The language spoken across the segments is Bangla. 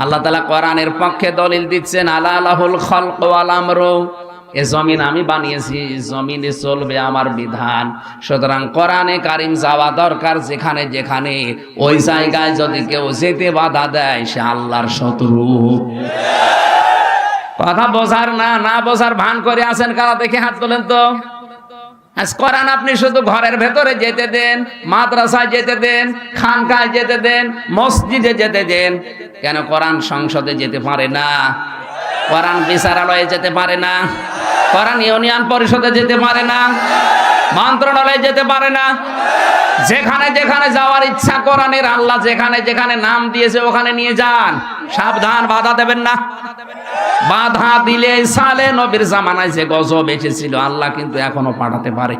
আল্লাহ তাআলা কোরআনের পক্ষে দলিল দিচ্ছেন, আলা লাহুল খালকু ওয়াল আমরু, এ জমিন আমি বানিয়েছি, জমিনে চলবে আমার বিধান। সুতরাং কোরআনে কারিম যাওয়া দরকার যেখানে যেখানে, ওই জায়গায় যদি কেউ যেতে বাধা দেয় সে আল্লাহর শত্রু। কথা বোঝার না বোঝার ভান করে আছেন কারা, দেখে হাত তোলেন তো। আজ কোরআন আপনি শুধু ঘরের ভেতরে যেতে দেন, মাদ্রাসায় যেতে দেন, খানকায় যেতে দেন, মসজিদে যেতে দেন, কেন কোরআন সংসদে যেতে পারে না? কোরআন বিচারালয়ে যেতে পারে না? কোরআন ইউনিয়ন পরিষদে যেতে পারে না? মন্ত্রণালয়ে যেতে পারে না? যেখানে যেখানে যাওয়ার ইচ্ছা কোরআনের, আল্লাহ যেখানে যেখানে নাম দিয়েছে ওখানে নিয়ে যান। সাবধান, বাধা দেবেন না। বাধা দিলে সালে নবীর জামানায় যে গজব এসেছিল, আল্লাহ কিন্তু এখনো পাঠাতে পারে।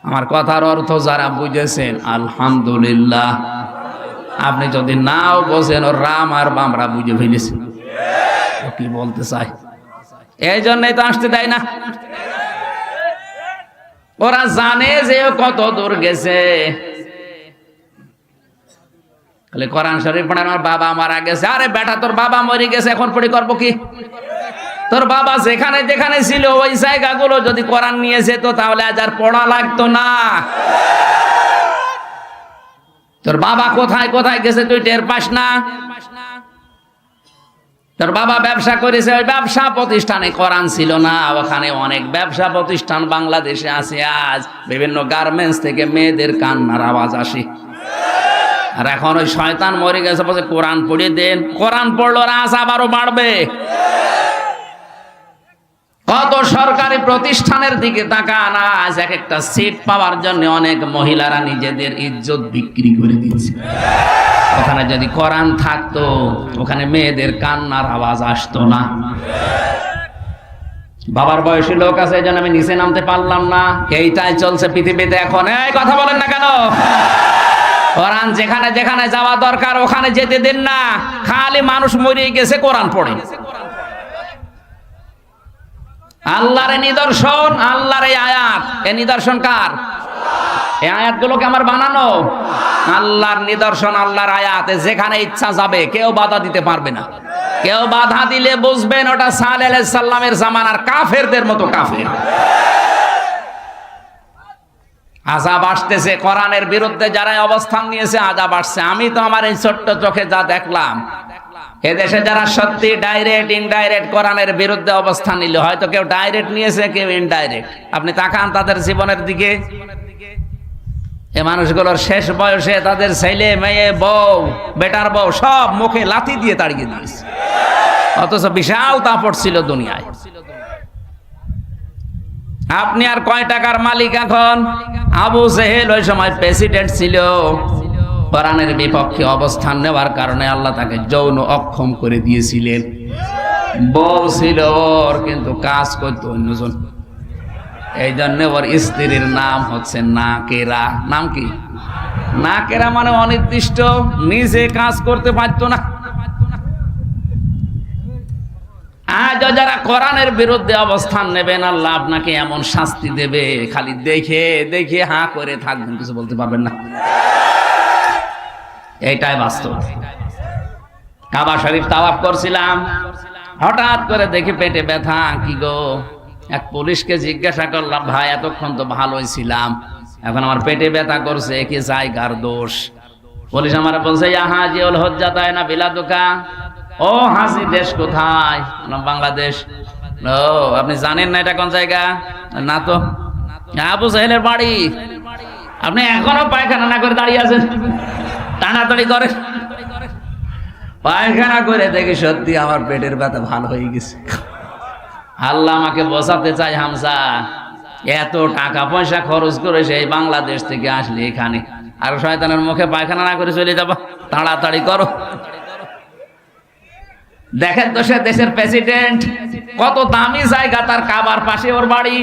আমার কথার অর্থ যারা বুঝেছেন আলহামদুলিল্লাহ। আপনি যদি নাও বোঝেন, ওর রাম আর বামরা বুঝে ফেলেছে কি বলতে চাই, এই জন্যই তো আসতে দেয় না। ওরা জানে যে কত দূর গেছে। কোরআন শরীফ পড়ে আমার বাবা মারা গেছে। আরে বেটা, তোর বাবা মরে গেছে, এখন পড়ি করবো কি? তোর বাবা যেখানে যেখানে ছিল ওই জায়গাগুলো যদি কোরআন নিয়ে যেত তাহলে আজ আর পড়া লাগতো না। তোর বাবা কোথায় কোথায় গেছে তুই টের পাস না? তোর বাবা ব্যবসা করেছে, ওই ব্যবসা প্রতিষ্ঠানে কোরআন ছিল না। ওখানে অনেক ব্যবসা প্রতিষ্ঠান বাংলাদেশে আছে আজ, বিভিন্ন গার্মেন্টস থেকে মেয়েদের কান্নার আওয়াজ আসে। আর এখন ওই শয়তান মরে গেছে বলছে কোরআন পড়িয়ে দেন। কোরআন পড়লো রাজ আবারও বাড়বে। কত সরকারি প্রতিষ্ঠানের দিকে তাকান, আজ এক একটা সিট পাওয়ার জন্য অনেক মহিলারা নিজেদের ইজ্জত বিক্রি করে দিচ্ছে। ওখানে যদি কোরআন থাকতো ওখানে মেয়েদের কান্নার আওয়াজ আসতো না। বাবার বয়সী লোক আছে, এই জন্য আমি নিচে নামতে পারলাম না। এইটাই চলছে পৃথিবীতে এখন। এই কথা বলেন না কেন? কোরআন যেখানে যেখানে যাওয়া দরকার ওখানে যেতে দেন না। খালি মানুষ মরে গেছে কোরআন পড়ে। আল্লাহর নিদর্শন, আল্লাহর এই আয়াত, এই নিদর্শন কার? এই আয়াতগুলোকে আমার বানানো। আল্লাহর নিদর্শন, আল্লাহর আয়াত, যেখানে ইচ্ছা যাবে, কেউ বাধা দিতে পারবে না। কেউ বাধা দিলে বুঝবেন ওটা সালেহ আলাইহিস সালামের জামানার কাফেরদের মতো কাফের। আযাব আসতেছে, কোরআনের বিরুদ্ধে যারা অবস্থান নিয়েছে আযাব আসছে। আমি তো আমার এই ছোট্ট চোখে যা দেখলাম, এদেশে যারা সত্যি ডাইরেক্ট ইনডাইরেক্ট কোরআনের বিরুদ্ধে অবস্থান নিল, হয়তো কেউ ডাইরেক্ট নিয়েছে, কেউ ইনডাইরেক্ট। আপনি তাকান তাদের জীবনের দিকে। এই মানুষগুলোর শেষ বয়সে তাদের ছেলে মেয়ে, বউ, বেটার বউ সব মুখে লাথি দিয়ে তাড়িয়ে দিয়েছে, অথচ বিশাল দাপট ছিল দুনিয়ায়। আপনি আর কয় টাকার মালিক এখন? আবু জেহেল ওই সময় প্রেসিডেন্ট ছিল। কোরআনের বিপক্ষে অবস্থান নেওয়ার কারণে আল্লাহ তাকে যৌন অক্ষম করে দিয়েছিলেন। বউ ছিল ওর, কিন্তু কাজ করত অন্যজন। এই জন্য ওর স্ত্রীর নাম হচ্ছে নাকেরা। নাম কি? নাকেরা মানে অনির্দিষ্ট, নিজে কাজ করতে পারতো না। আজ যারা কোরআনের বিরুদ্ধে অবস্থান নেবেন, আল্লাহ আপনাকে এমন শাস্তি দেবে, খালি দেখে দেখে হাঁ করে থাকবেন, কিছু বলতে পারবেন না। এইটাই বাস্তব। কাবা শরীফ তাওয়াফ করছিলাম, হঠাৎ করে দেখি পেটে ব্যথা। কি গো? এক পুলিশকে জিজ্ঞাসা করলাম, ভাই এতক্ষণ তো ভালোই ছিলাম, এখন আমার পেটে ব্যথা করছে, কি জায়গার দোষ? পুলিশ আমার বলছে, হাজি ওল হজ্জাতায় না বিলাদুকা। ও হাসি, দেশ কোথায়? বাংলাদেশ। ও, আপনি জানেন না এটা কোন জায়গা? না তো। আবু জাহেলের বাড়ি। আপনি এখনো পায়খানা না করে দাঁড়িয়ে আছেন, টানাটানি করে। পায়খানা করে দেখি সত্যি আমার পেটের ব্যথা ভালো হয়ে গেছে। আল্লাহ আমাকে বোঝাতে চাই, হামজা এত টাকা পয়সা খরচ করে সেই বাংলাদেশ থেকে আসলে এখানে, আর শয়তানের মুখে পায়খানা না করে চলে যাবা, তাড়াতাড়ি করো। দেখেন তো, সে দেশের প্রেসিডেন্ট, কত দামি জায়গা তার, কাবার পাশে ওর বাড়ি,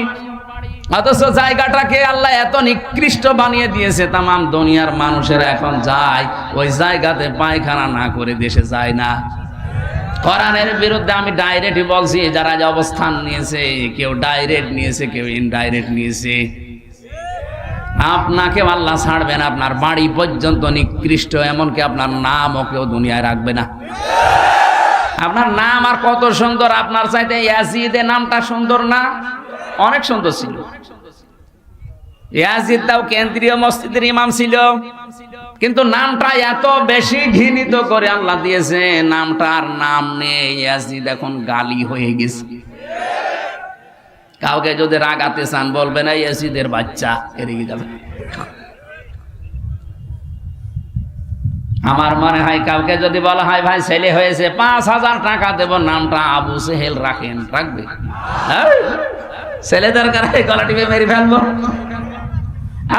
অথচ জায়গাটাকে আল্লাহ এত নিকৃষ্ট বানিয়ে দিয়েছে। তামাম দুনিয়ার মানুষেরা এখন যায় ওই জায়গাতে পায়খানা না করে দেশে যায় না। কোরআনের বিরুদ্ধে আমি ডাইরেক্টই বলছি, যারা যে অবস্থান নিয়েছে, কেউ ডাইরেক্ট নিয়েছে, কেউ ইনডাইরেক্ট নিয়েছে। আপনাকে আল্লাহ ছাড়বেন, আপনার বাড়ি পর্যন্ত নিকৃষ্ট, এমনকি আপনার নামও কেউ দুনিয়ায় রাখবে না। আপনার নাম আর কত সুন্দর, আপনার চাইতে ইয়াজিদ নামটা সুন্দর না? অনেক সুন্দর ছিল। ইয়াজিদ তাও কেন্দ্রীয় মসজিদের ইমাম ছিল, কিন্তু নামটা এত বেশি ঘৃণিত করে আল্লাহ দিয়েছে, নামটার নাম নেই। ইয়াজিদ এখন গালি হয়ে গেছে। কাউকে যদি রাগাতে চান বলবেন এই ইয়াজিদের বাচ্চা, এড়িয়ে যাবে। আমার মনে হয় কাউকে যদি বলা হয় ভাই ছেলে হয়েছে 5,000 টাকা দেব, নামটা আবু সেহেল রাখেন, রাখবে? ছেলে দরকার গলা টিপে মেরে ফেলবো।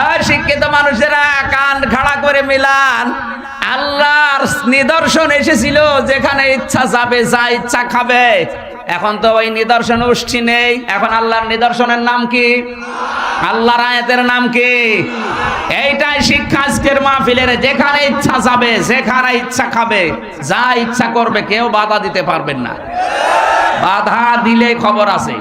আর শিক্ষিত মানুষেরা কান খাড়া করে মিলান। আল্লাহর নিদর্শন এসেছিল, যেখানে ইচ্ছা যাবে, যা ইচ্ছা খাবে। এখন তো ওই নিদর্শন উষ্ঠি নেই। এখন আল্লাহর নিদর্শনের নাম কি? আল্লাহর আয়াতের নাম কি? এইটাই শিক্ষা আজকের মাহফিলের। যেখানে ইচ্ছা যাবে, যেখানে ইচ্ছা খাবে, যা ইচ্ছা করবে, কেউ বাধা দিতে পারবেন না। বাধা দিলে খবর আছে।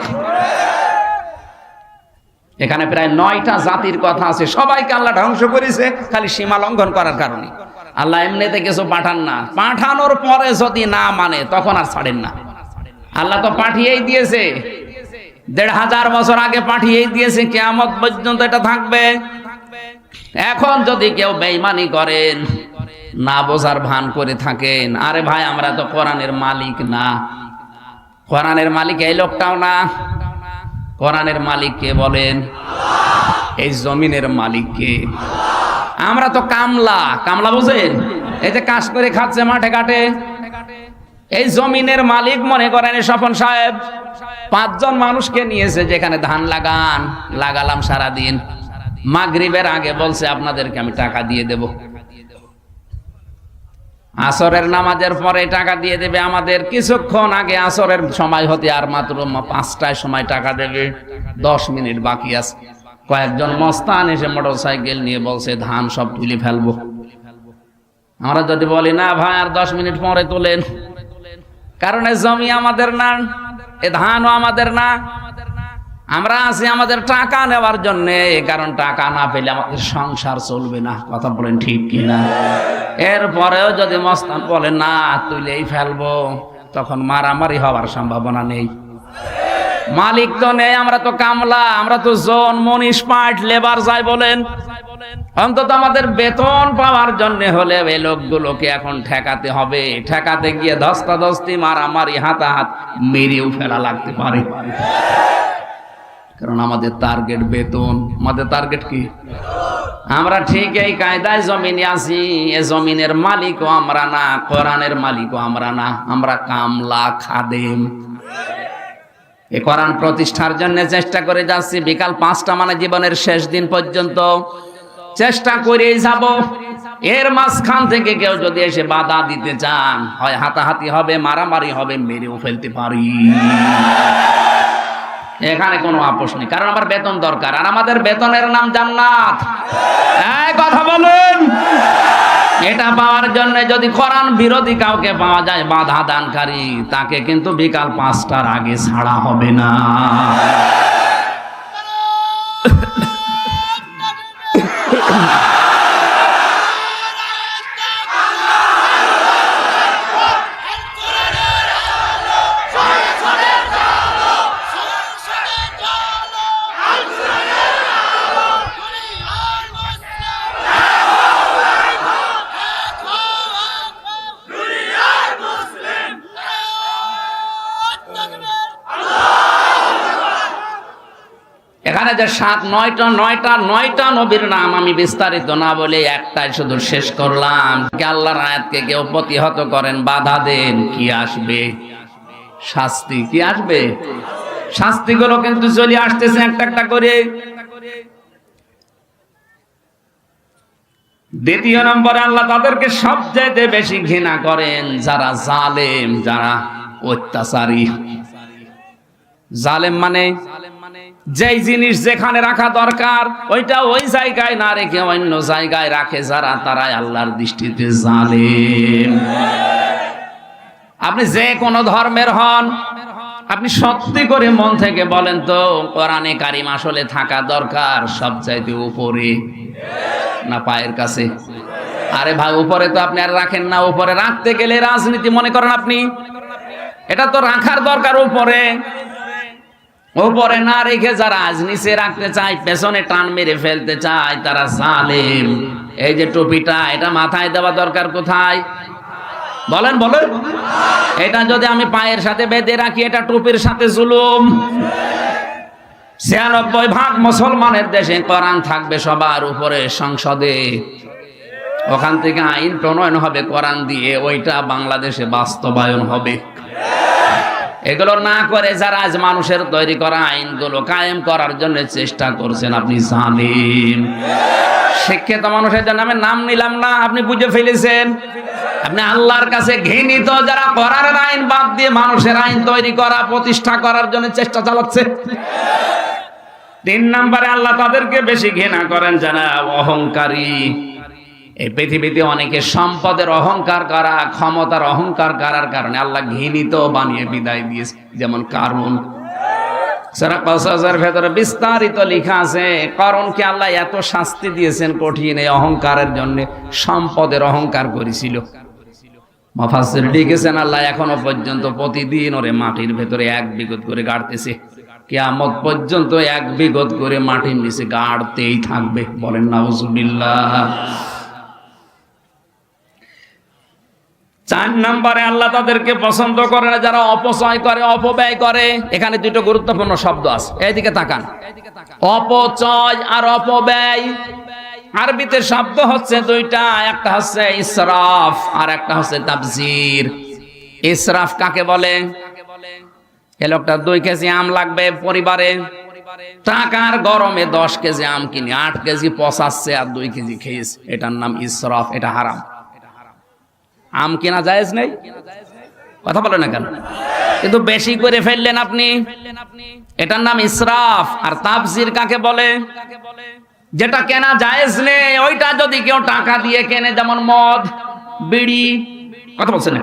এখানে প্রায় 9টা জাতির কথা আছে, সবাইকে আল্লাহ ধ্বংস করেছে খালি সীমা লঙ্ঘন করার কারণে। আল্লাহ এমনিতে কিছু পাঠান না, পাঠানোর পরে যদি না মানে তখন আর ছাড়েন না। আল্লাহ তো পাঠিয়েই দিয়েছে, 1,500 বছর আগে পাঠিয়েই দিয়েছে, কিয়ামত পর্যন্ত এটা থাকবে। এখন যদি কেউ বেঈমানি করেন, না বোঝার ভান করে থাকেন, আরে ভাই আমরা তো কোরআনের মালিক না। কোরআনের মালিক এই লোকটাও না। কোরআনের মালিক কে বলেন? এই জমিনের মালিক কে? আমরা তো কামলা। কামলা বোঝেন? এই যে কাজ করে খাচ্ছে মাঠে ঘাটে, এই জমিনের মালিক মনে করেন স্বপন সাহেব 5 জন মানুষকে নিয়েছে, যেখানে ধান লাগালাম সারাদিন। মাগরিবের আগে বলছে আপনাদেরকে আমি টাকা দিয়ে দেব। আসরের নামাজের পরে টাকা দিয়ে দেবে আমাদের। কিছুক্ষণ আগে আসরের সময় হতে আর মাত্র 5টায় সময় টাকা দেবে, 10 মিনিট বাকি আছে। কয়েকজন মস্তান এসে মোটরসাইকেল নিয়ে বলছে ধান সব তুলে ফেলবো। আমরা যদি বলি না ভাই আর 10 মিনিট পরে তোলেন, কারণ এই জমি আমাদের না, এ ধানও আমাদের না। আমরা আছি আমাদের টাকা নেওয়ার জন্য, কারণ টাকা না পেলে আমাদের সংসার চলবে না। কথা বলেন ঠিক কিনা? এরপরেও যদি মস্তান বলে না তুলেই ফেলবো, তখন মারামারি হওয়ার সম্ভাবনা নেই। মালিক তো নেই, আমরা তো কামলা, আমরা তো জন মনীষ পাট লেবার যাই বলেন। অন্তত আমাদের বেতন পাওয়ার জন্য হলে এই লোকগুলোকে এখন ঠেকাতে হবে। ঠেকাতে গিয়ে ধস্তাধস্তি, মারামারি, হাতাহাত, মেরেও ফেলা লাগতে পারে, কারণ আমাদের টার্গেট বেতন। আমাদের টার্গেট কি? আমরা ঠিক এই কায়দায় জমিনে আছি। এ জমিনের মালিকও আমরা না, কোরআনের মালিকও আমরা না, আমরা কামলা, খাদেম। এই কোরআন প্রতিষ্ঠার জন্য চেষ্টা করে যাচ্ছি। বিকাল 5টা মানে জীবনের শেষ দিন পর্যন্ত চেষ্টা করেই যাব। এর মাঝখান থেকে কেউ যদি এসে বাধা দিতে চান, হয় হাতাহাতি হবে, মারামারি হবে, মেরেও ফেলতে পারি। এখানে কোনো আপোষ নেই, কারণ আমার বেতন দরকার, আর আমাদের বেতনের নাম জান্নাত। এই কথা বলেন। এটা পাওয়ার জন্য যদি কোরআন বিরোধী কাউকে পাওয়া যায়, বাধা দানকারী, তাকে কিন্তু বিকাল 5টার আগে ছাড়া হবে না। এখানে যে 9টা নবীর নাম আমি বিস্তারিত না বলে একটাই শুধু শেষ করলাম। আল্লাহর আয়াতকে কেউ প্রতিহত করেন, বাধা দেন, কি আসবে? শাস্তি। কি আসবে? শাস্তিগুলো কিন্তু চলে আসতেছে একটা একটা করে। দ্বিতীয় নম্বরে আল্লাহ তাদেরকে সবচেয়ে বেশি ঘৃণা করেন যারা জালেম, যারা অত্যাচারী। জালেম মানে যেই জিনিস যেখানে রাখা দরকার ওইটা ওই জায়গায় না রেখে অন্য জায়গায় রাখে যারা, তারাই আল্লাহর দৃষ্টিতে জালেম। আপনি যে কোনো ধর্মের হন, আপনি সত্যি করে মন থেকে বলেন তো, কোরআনে কারিম আসলে থাকা দরকার সবচাইতে উপরে না পায়ের কাছে? আরে ভাই, উপরে তো আপনি আর রাখেন না। উপরে রাখতে গেলে রাজনীতি মনে করেন আপনি? এটা তো রাখার দরকার উপরে। উপরে না রেখে যারা আজ নিচে রাখতে চায়, পেছনে টান মেরে ফেলতে চায়, তারা জালেম। এই যে টুপিটা, এটা মাথায় দেওয়া দরকার কোথায়? বলেন বলেন। এটা যদি আমি পায়ের সাথে বেঁধে রাখি, এটা টুপির সাথে জুলুম। ৯৬% মুসলমানের দেশে কোরআন থাকবে সবার উপরে সংসদে, ওখান থেকে আইন প্রণয়ন হবে কোরআন দিয়ে, ওইটা বাংলাদেশে বাস্তবায়ন হবে। এগুলো না করে যারা আজ মানুষের তৈরি করা আইনগুলো কায়েম করার জন্য চেষ্টা করছেন, আপনি জানেন। শিক্ষিত মানুষের জন্য আমি নাম নিলাম না, আপনি বুঝে ফেলেছেন। আপনি আল্লাহর কাছে ঘৃণিত যারা কোরআনের আইন বাদ দিয়ে মানুষের আইন তৈরি করা প্রতিষ্ঠা করার জন্য চেষ্টা চালাচ্ছে। ৩ নম্বরে আল্লাহ তাদেরকে বেশি ঘৃণা করেন যারা অহংকারী। এই পৃথিবীতে অনেকে সম্পদের অহংকার করা, ক্ষমতার অহংকার করার কারণে আল্লাহ ঘৃণিত বানিয়ে বিদায় দিয়েছে, যেমন কারুন। সূরা কসসের ভেতরে বিস্তারিত লেখা আছে কারুনকে আল্লাহ এত শাস্তি দিয়েছেন কঠিন, এই অহংকারের জন্য, সম্পদের অহংকার করেছিল। মুফাসসির লিখেছেন আল্লাহ এখনো পর্যন্ত প্রতিদিন ওরে মাটির ভেতরে 1 বিঘত করে গাড়তেছে, কিয়ামত পর্যন্ত 1 বিঘত করে মাটির নিচে গাড়তেই থাকবে। বলেন নাউজুবিল্লাহ। ৪ নম্বরে আল্লাহ তাদেরকে পছন্দ করে না যারা অপচয় করে, অপব্যয় করে। এখানে 2টো গুরুত্বপূর্ণ শব্দ আছে, এইদিকে তাকান। অপচয় আর অপব্যয়, আরবিতে শব্দ হচ্ছে 2টা, একটা হচ্ছে ইসরাফ আর একটা হচ্ছে তাবজির। ইসরাফ কাকে বলে? এ লোকটা 2 কেজি আম লাগবে পরিবারে, টাকার গরমে 10 কেজি আম কিনে 8 কেজি পচাচ্ছে আর 2 কেজি খেয়েছে, এটার নাম ইসরাফ, এটা হারাম। আম কেনা জায়েজ নেই, কথা বলে না কেন? কিন্তু বেশি করে ফেললেন আপনি, এটার নাম ইসরাফ। আর তাবজির কাকে বলে? যেটা কেনা জায়েজ নেই ওইটা যদি কেউ টাকা দিয়ে কেনে, যেমন মদ, বিড়ি, কথা বলছেন না?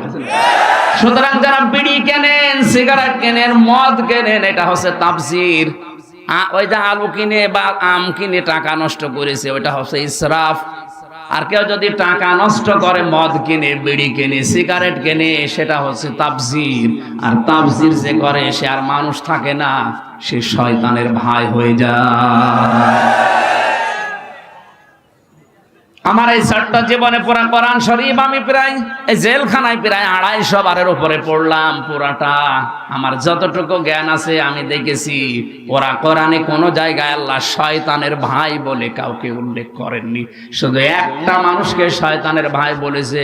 সুতরাং যারা বিড়ি কেনেন, সিগারেট কেনেন, মদ কেনেন, এটা হচ্ছে তাবজির। ওই যে আলু কিনে বা আম কিনে টাকা নষ্ট করেছে, ওইটা হচ্ছে ইসরাফ। আর কেউ যদি টাকা নষ্ট করে, মদ কিনে, বিড়ি কিনে, সিগারেট কিনে, সেটা হচ্ছে তাবজির। আর তাবজির যে করে সে আর মানুষ থাকে না, সে শয়তানের ভাই হয়ে যায়। আমার এই ছোট্ট জীবনে পুরা কোরআন শরীফ আমি প্রায় এই জেলখানায় প্রায় 250 বারের উপরে পড়লাম পুরাটা। আমার যতটুকু জ্ঞান আছে আমি দেখেছি ওরা কোরআনে কোনো জায়গায় আল্লাহ শয়তানের ভাই বলে কাউকে উল্লেখ করেননি। শুধু একটা মানুষকে শয়তানের ভাই বলেছে,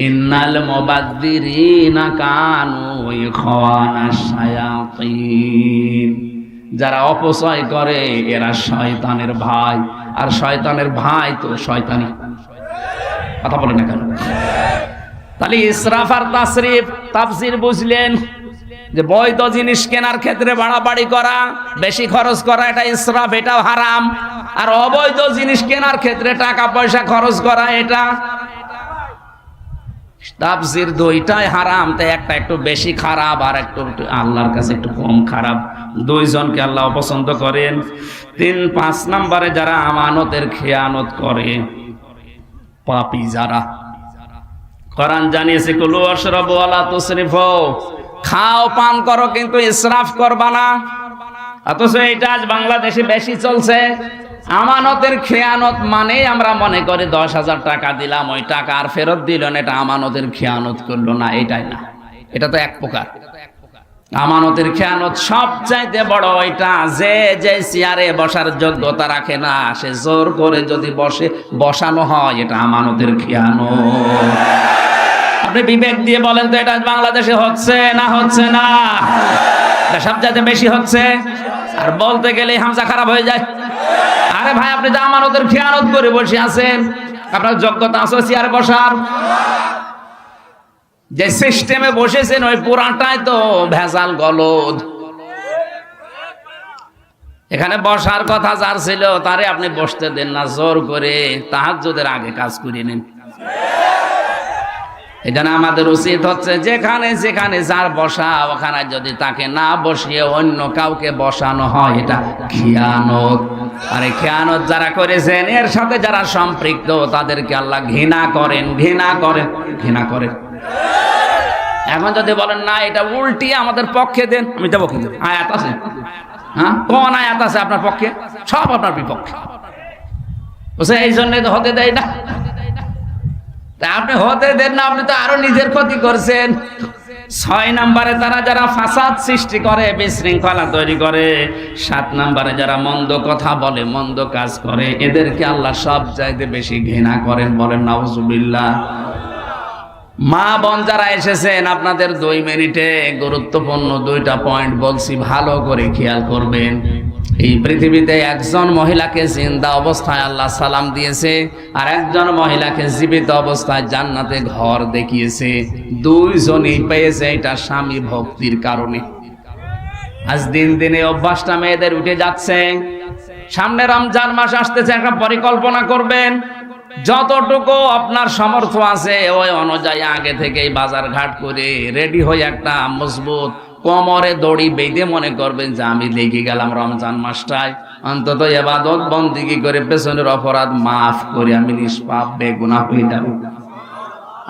ইন্নাল মুবাদ্দিরিনা কানু ইখওয়ানাশ শায়াতিন। যারা অপচয় করে এরা শয়তানের ভাই, আর শয়তানের ভাই তো শয়তানি, কথা বলে না কেন? তাহলে ইসরাফ আর তাসরিফ, তাফসীর বুঝলেন যে বৈধ জিনিস কেনার ক্ষেত্রে বাড়াবাড়ি করা, বেশি খরচ করা, এটা ইসরাফ, এটাও হারাম। আর অবৈধ জিনিস কেনার ক্ষেত্রে টাকা পয়সা খরচ করা, এটা তাফসীর, 2টাই হারাম। তাই একটা একটু বেশি খারাপ আর একটু আল্লাহর কাছে একটু কম খারাপ। 2 জনকে আল্লাহ পছন্দ করেন। 5 নম্বরে যারা আমানতের খেয়ানত করে, পাপী যারা। কোরআন জানিয়েছে কুলু ওয়াশরাবু ওয়ালা তুসরিফু, খাও পান করো কিন্তু ইসরাফ করবা না। অথচ এটা আজ বাংলাদেশে বেশি চলছে। আমানতের খেয়ানত মানে আমরা মনে করি 10,000 টাকা দিলাম, ওই টাকা আর ফেরত দিল না, এটা আমানতের খেয়ানত করলো না। এটাই না, এটা তো এক প্রকার। আমানতের খেয়ানত সবচাইতে বড় ওইটা, যে চেয়ারে বসার যোগ্যতা রাখে না সে জোর করে যদি বসানো হয়, এটা আমানতের খেয়ানত। আপনি বিবেক দিয়ে বলেন তো, এটা বাংলাদেশে হচ্ছে না হচ্ছে না? এটা সবচাইতে বেশি হচ্ছে। আর বলতে গেলে হামজা খারাপ হয়ে যায়। আরে ভাই, আপনি তো আমানতের খেয়ানত করে বসে আছেন, আপনার যোগ্যতা আছে চেয়ারে বসার? যে সিস্টেমে বসেছেন ওই পুরাটাই তো ভেজাল গলদ। এখানে বসার কথা যার ছিল তারে আপনি বসতে দেন না, জোর করে তাহাজ্জুদের আগে কাজ করিয়ে নেন। এই জন্য আমাদের উচিত হচ্ছে যেখানে যেখানে যার বসা ওখানে যদি তাকে না বসিয়ে অন্য কাউকে বসানো হয়, এটা খিয়ানত। আর এই খিয়ানত যারা করেছেন, এর সাথে যারা সম্পৃক্ত, তাদেরকে আল্লাহ ঘৃণা করেন, ঘৃণা করেন, ঘৃণা করেন। এখন যদি বলেন না এটা উল্টিয়ে আমাদের পক্ষে দেন, আমি দেবো। কিন্তু আয়াত আছে? হ্যাঁ, কোন আয়াত আছে আপনার পক্ষে? সব আপনার বিপক্ষে। বুঝছে? এই জন্য তো হতে দেয় না। তা আপনি হতে দেন না, আপনি তো আরো নিজের ক্ষতি করছেন। 6 নম্বরে তারা যারা ফাসাদ সৃষ্টি করে, বিশৃঙ্খলা তৈরি করে। 7 নম্বরে যারা মন্দ কথা বলে, মন্দ কাজ করে, এদেরকে আল্লাহ সব চাইতে বেশি ঘৃণা করেন। বলেন নাউজুবিল্লাহ। মা বোন যারা এসেছেন, আপনাদের 2 মিনিটে গুরুত্বপূর্ণ 2টা পয়েন্ট বলছি, ভালো করে খেয়াল করবেন। এই পৃথিবীতে একজন মহিলাকে জিন্দা অবস্থায় আল্লাহ সালাম দিয়েছে, আর একজন মহিলাকে জীবিত অবস্থায় জান্নাতে ঘর দেখিয়েছে। 2 জনই পেয়েছে এটা স্বামী ভক্তির কারণে। আজ দিন দিনে অভ্যাসটা মেয়েদের উঠে যাচ্ছে। সামনে রমজান মাস আসতেছে, একটা পরিকল্পনা করবেন। যতটুকু আপনার সামর্থ্য আছে ওই অনুযায়ী আগে থেকেই বাজার ঘাট করে রেডি হয়ে একটা মজবুত কোমরে দড়ি বেঁধে মনে করবেন যে আমি লেগে গেলাম রমজান মাসটায়, অন্তত ইবাদত বন্দেগী করে পেছনের অপরাধ মাফ করে আমি নিষ্পাপ বেগুনাহ হয়ে যাব।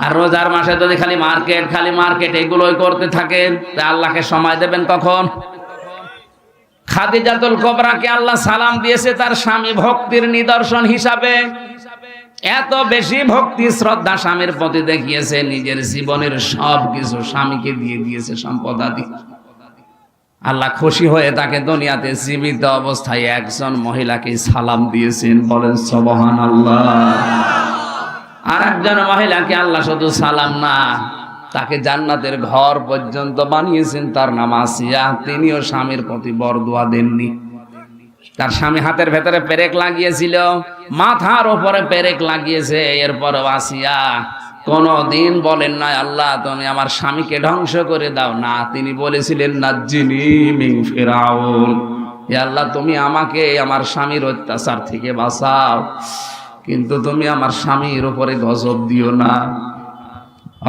আর রোজার মাসে যদি খালি মার্কেট এগুলোই করতে থাকেন, তা আল্লাহকে সময় দেবেন কখন? খাদিজাতুল কুবরাকে আল্লাহ সালাম দিয়েছে তার স্বামী ভক্তির নিদর্শন হিসাবে। এত বেশি ভক্তি শ্রদ্ধা স্বামীর প্রতি দেখিয়েছে, নিজের জীবনের সব কিছু স্বামীকে দিয়ে দিয়েছে, সম্পদাদি। আল্লাহ খুশি হয়ে তাকে দুনিয়াতে জীবিত অবস্থায় একজন মহিলাকে সালাম দিয়েছেন। বলেন সুবহানাল্লাহ। আর একজন মহিলাকে আল্লাহ শুধু সালাম না, তাকে জান্নাতের ঘর পর্যন্ত বানিয়েছেন। তার নাম আসিয়া। তিনিও স্বামীর প্রতি বরদোয়া দেননি। তার স্বামী হাতের ভেতরে পেরেক লাগিয়েছিল, মাথার উপরে পেরেক লাগিয়েছে, এরপর আসিয়া কোনদিন বলেন না আল্লাহ তুমি আমার স্বামীকে ধ্বংস করে দাও না। তিনি বলেছিলেন নাজ্জিনি মিন ফিরাউন, হে আল্লাহ তুমি আমাকে আমার স্বামীর অত্যাচার থেকে বাঁচাও, কিন্তু তুমি আমার স্বামীর উপরে গজব দিও না।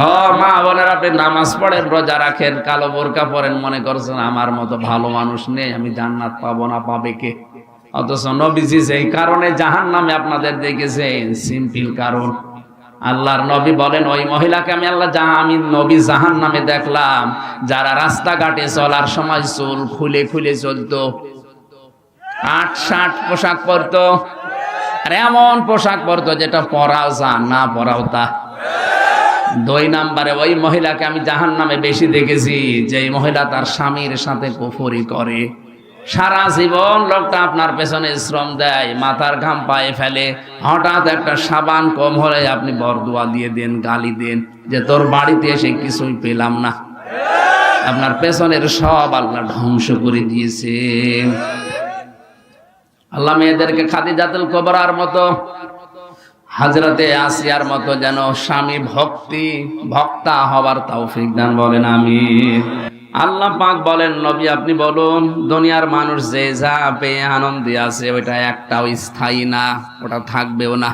ও মা বোনেরা, আপনি নামাজ পড়েন, রোজা রাখেন, কালো বোরকা পরেন, মনে করছেন আমার মতো ভালো মানুষ নেই, আমি জান্নাত পাবো না, পাবে কে? অথচ নবীজি এই কারণে জাহান্নামে আপনাদের দেখেছেন, সিম্পল কারণ। আল্লাহর নবী বলেন ওই মহিলাকে আমি নবী জাহান্নামে দেখলাম যারা রাস্তাঘাটে চলার সময় চুল খুলে খুলে চলতো, 8-60 পোশাক পরতো, আর এমন পোশাক পরতো যেটা পরাও যা না পরাও তা। 2 নম্বরে ওই মহিলাকে আমি জাহান্নামে বেশি দেখেছি যে মহিলা তার স্বামীর সাথে কুফরি করে। সারা জীবন লোকটা আপনার পেছনে শ্রম দেয়, মাথার ঘাম পায়ে ফেলে, হঠাৎ একটা সাবান কম হলে আপনি বরদোয়া দিয়ে দেন, গালি দেন যে তোর বাড়িতে এসে কিছুই পেলাম না। আপনার পেছনের সব আল্লাহ ধ্বংস করে দিয়েছে। আল্লাহ মেয়েদেরকে খাদিজাতুল কুবরার মতো, হযরতে আসিয়ার মতো যেন স্বামী ভক্তা হবার তৌফিক দান। বলেন আমিন। আল্লাহ পাক বলেন নবী আপনি বলুন, দুনিয়ার মানুষ যে যা পেয়ে আনন্দে আছে ওইটা একটাও স্থায়ী না, ওটা থাকবেও না।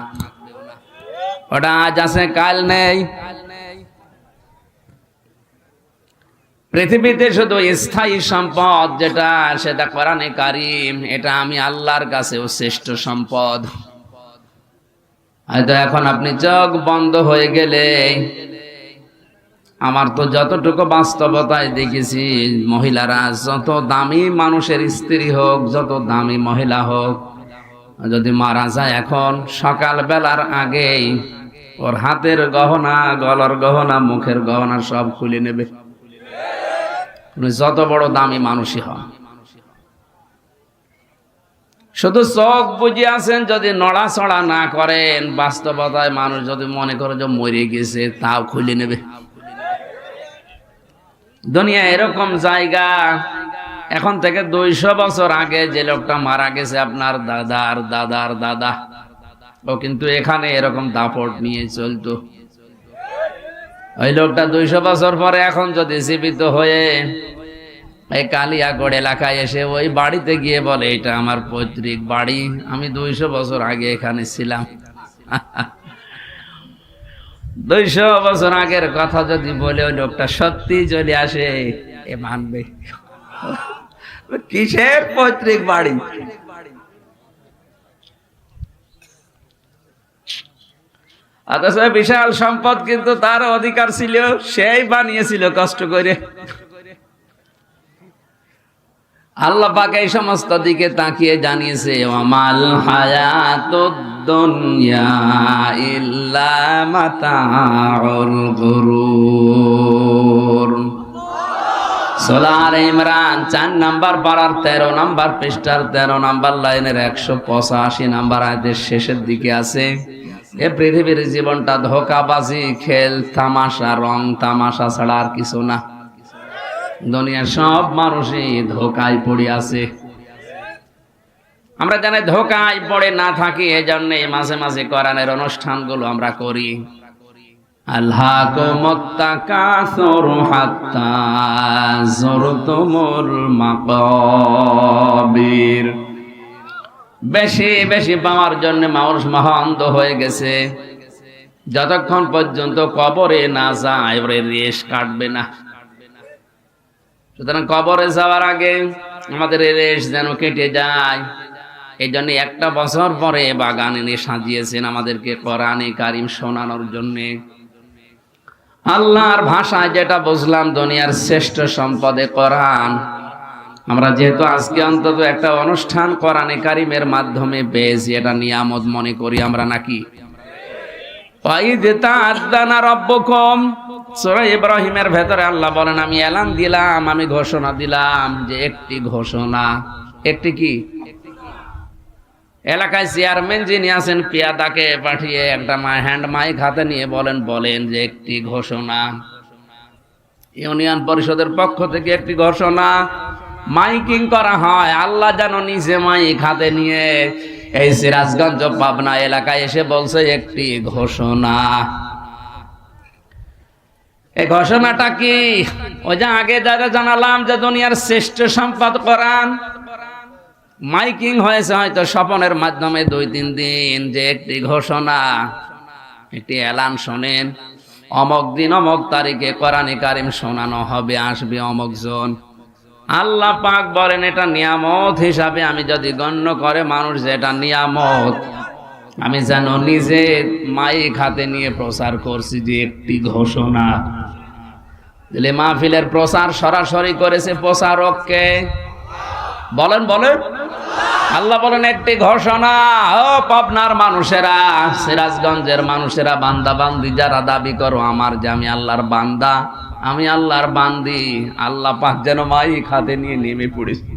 ওটা আজ আছে কাল নেই। পৃথিবীতে শুধু স্থায়ী সম্পদ যেটা, সেটা কোরআনে কারীম, এটা আমি আল্লাহর কাছেও শ্রেষ্ঠ সম্পদ। হয়তো এখন আপনি চোখ বন্ধ হয়ে গেলে, আমার তো যতটুকু বাস্তবতায় দেখেছি, মহিলারা যত দামি মানুষের স্ত্রী হোক, যত দামি মহিলা হোক, যদি মারা যায় এখন সকাল বেলার আগেই ওর হাতের গহনা, গলার গহনা, মুখের গহনা সব খুলে নেবে, যত বড় দামি মানুষই হন। শুধু চোখ বুঝে আছেন, যদি নড়াচড়া না করেন, বাস্তবতায় মানুষ যদি মনে করে যে মরে গেছে, তাও খুলে নেবে। দুনিয়া এরকম জায়গা। এখন থেকে 200 বছর আগে যে লোকটা মারা গেছে, আপনার দাদার দাদার দাদা, ও কিন্তু এখানে এরকম দাপট নিয়ে চলতো। ওই লোকটা 200 বছর পরে এখন যদি জীবিত হয়ে এই কালিয়াগড় এলাকায় এসে ওই বাড়িতে গিয়ে বলে এটা আমার পৈতৃক বাড়ি, আমি 200 বছর আগে এখানে ছিলাম, 200 বছর আগের কথা যদি বলে ওই লোকটা সত্যি চলে আসে, এ মানবে? কিসের পৈতৃক বাড়ি? অথচ বিশাল সম্পদ, কিন্তু তার অধিকার ছিল, সেই বানিয়েছিল কষ্ট করে। আল্লাহ পাক এই সমস্ত দিকে তাকিয়ে জানিয়েছে, ওয়ামাল হায়াতুদ দুনিয়া ইল্লা মাতাউল গুরুর। সূরা আলে ইমরান 4 নাম্বার পারার 13 নাম্বার পৃষ্ঠার 13 নাম্বার লাইনের 185 নাম্বার আয়াতের শেষের দিকে আছে, এ পৃথিবীর জীবনটা ধোঁকাবাজি, খেল তামাশা, রং তামাশা ছাড়া আর কিছু না। দুনিয়ার সব মানুষই ধোঁকায় পড়ে আছে। আমরা জানি ধোঁকায় পড়ে না থাকি, এজন্য মাঝে মাঝে কোরআনের অনুষ্ঠানগুলো আমরা করি। আল্লাকুমুত তাকাসুর হাত্তা যুরতুমুল মাকাবির। বেশি বেশি পাওয়ার জন্য মানুষ মহান্ধ হয়ে গেছে। যতক্ষণ পর্যন্ত কবরে না যায়, ওরে রেশ কাটবে না। সুতরাং কবরে যাওয়ার আগে আমাদের রেশ যেন কেটে যায়, এই জন্য 1টা বছর পরে বাগান এনে সাজিয়েছেন আমাদেরকে কোরআনে কারিম শোনানোর জন্যে। আল্লাহর ভাষায় যেটা বুঝলাম, দুনিয়ার শ্রেষ্ঠ সম্পদে কোরআন। আমরা যেহেতু আজকে অন্তত একটা অনুষ্ঠান কোরআনে কারিমের মাধ্যমে পেয়েছি, এটা নিয়ামত মনে করি আমরা নাকি? সূরা ইব্রাহিমের ভেতরে আল্লাহ বলেন, আমি এলান দিলাম, আমি ঘোষণা দিলাম যে একটি ঘোষণা। একটি কি? এলাকায় চেয়ারম্যান যিনি আছেন, পিয়াদাকে পাঠিয়ে একটা হ্যান্ড মাইক হাতে নিয়ে বলেন যে একটি ঘোষণা। ইউনিয়ন পরিষদের পক্ষ থেকে একটি ঘোষণা মাইকিং করা হয়। আল্লাহ যেন নিজে মাইক হাতে নিয়ে এই সিরাজগঞ্জ পাবনা এলাকায় এসে বলছে একটি ঘোষণা। এই ঘোষণাটা কি? ওই যে আগে যারা জানালাম যে দুনিয়ার শ্রেষ্ঠ সম্পদ কোরআন, মাইকিং হয়েছে হয়তো স্বপনের মাধ্যমে 2-3 দিন, যে একটি ঘোষণা, একটি এলান শোনেন, অমক দিন অমক তারিখে কোরআনে কারিম শোনানো হবে, আসবে অমক জন। আল্লাহ পাক বলেন এটা নিয়ামত হিসাবে আমি যদি গণ্য করে মানুষ যে এটা নিয়ামত, আমি যেন নিজে মাইক হাতে নিয়ে প্রচার করছি যে একটি ঘোষণা। দিলে মাহফিলের প্রচার সরাসরি করেছে প্রচারককে। বলেন আল্লাহ বলেন একটি ঘোষণা। ও পাবনার মানুষেরা, সিরাজগঞ্জের মানুষেরা, বান্দা বান্দি যারা দাবি করো আমার যে আমি আল্লাহর বান্দা, আমি আল্লাহর বান্দি, আল্লাহ পাক যেন মাইক হাতে নিয়ে নেমে পড়েছে।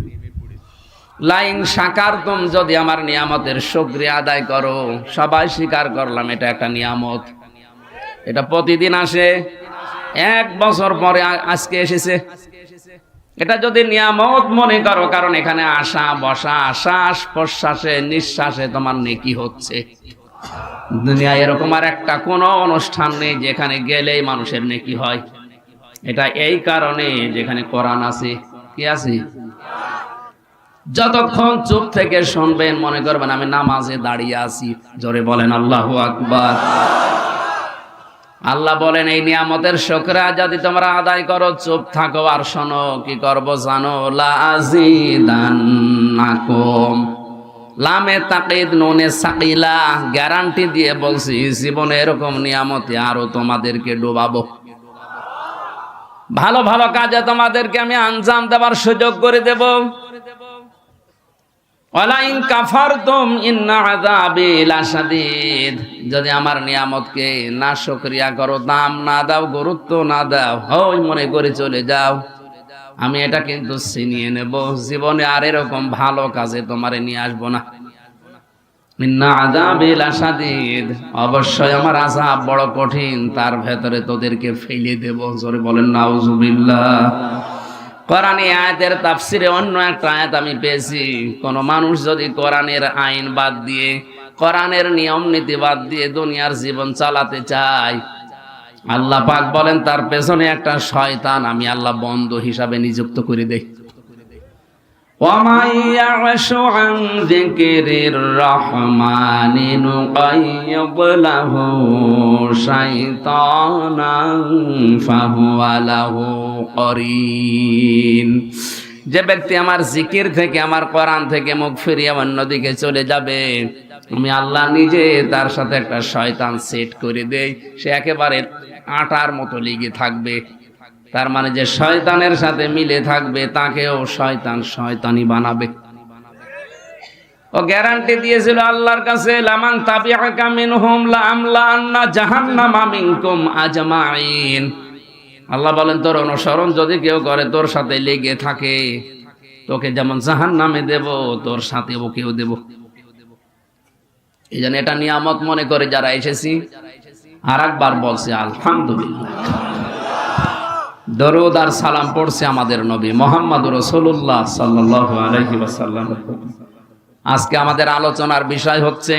লাইন শাকারতুম, যদি আমার নিয়ামতের শুকরিয়া আদায় করো। সবাই স্বীকার করলাম এটা একটা নিয়ামত, এটা প্রতিদিন আসে, 1 বছর পরে আজকে এসেছে। এটা যদি নিয়ামত মনে করো, কারণ এখানে আসা বসা, শ্বাস প্রশ্বাসে নিঃশ্বাসে তোমার নেকি হচ্ছে। দুনিয়ায় এরকম আর একটা কোনো অনুষ্ঠান নেই যেখানে গেলেই মানুষের নেকি হয়। এটা এই কারণে যেখানে কোরআন আছে। কি আছে? যতক্ষণ চুপ থেকে শুনবেন মনে করবেন আমি নামাজে দাঁড়িয়ে আছি। জোরে বলেন আল্লাহু আকবার। আল্লাহ বলেন এই নিয়ামতের শুকরিয়া যদি তোমরা আদায় করো, চুপ থাকো আর শোনো, কি করব জানো? লাযিদান্নাকুম। লামে তাকিদ নুনে সাকিলা, গ্যারান্টি দিয়ে বলছি জীবনে এরকম নিয়ামতে আরো তোমাদেরকে ডুবাবো। ভালো ভালো কাজে তোমাদেরকে আমি আঞ্জাম দেবার সুযোগ করে দেব। ওয়ালাইন কাফারতুম ইন্না আযাবি লাশাদীদ। যদি আমার নিয়ামতকে না শুকরিয়া করো, দাম না দাও, গুরুত্ব না দাও, ওই মনে করে চলে যাও, আমি এটা কিন্তু ছিনিয়ে নেব। জীবনে আর এরকম ভালো কাজে তোমারে নিয়ে আসবো না। ইন্না আযাবি লাশাদীদ, অবশ্যই আমার আযাব বড় কঠিন, তার ভেতরে তোদেরকে ফেলে দেব। জোরে বলেন নাউযুবিল্লাহ। কোরআনী আয়াতের তাফসিরে অন্য একটা আয়াত আমি পেয়েছি, কোন মানুষ যদি কোরআনের আইন বাদ দিয়ে, কোরআনের নিয়ম নীতি বাদ দিয়ে দুনিয়ার জীবন চালাতে চায়, আল্লাহ পাক বলেন তার পেছনে একটা শয়তান আমি আল্লাহ বন্ধু হিসাবে নিযুক্ত করে দেই। ومن يعش عن ذكر الرحمن نقيض له شيطانا فهو له قرين। যে ব্যক্তি আমার জিকির থেকে, আমার কোরআন থেকে মুখ ফিরিয়ে অন্যদিকে চলে যাবে, আমি আল্লাহ নিজে তার সাথে একটা শয়তান সেট করে দেই। সে একেবারে আটার মতো লেগে থাকবে। তার মানে যে শয়তানের সাথে মিলে থাকবে তাকেও শয়তান শয়তানি বানাবে। ও গ্যারান্টি দিয়েছিল আল্লাহর কাছে, লামান তাবিআকা মিনহুম লাআমলা আন্না জাহান্নামা মিনকুম আজমাইন। আল্লাহ বলেন, তোর অনুসরণ যদি কেউ করে, তোর সাথে লেগে থাকে, তোকে যেমন জাহান্নামে দেব, তোর সাথে ওকেও দেব। এই জন্য এটা নিয়ামত মনে করে যারা এসেছি, আর একবার বলছে আলহামদুলিল্লাহ। দরুদ আর সালাম পড়ছে আমাদের নবী মুহাম্মদুর রাসূলুল্লাহ সাল্লাল্লাহু আলাইহি ওয়াসাল্লাম। আজকে আমাদের আলোচনার বিষয় হচ্ছে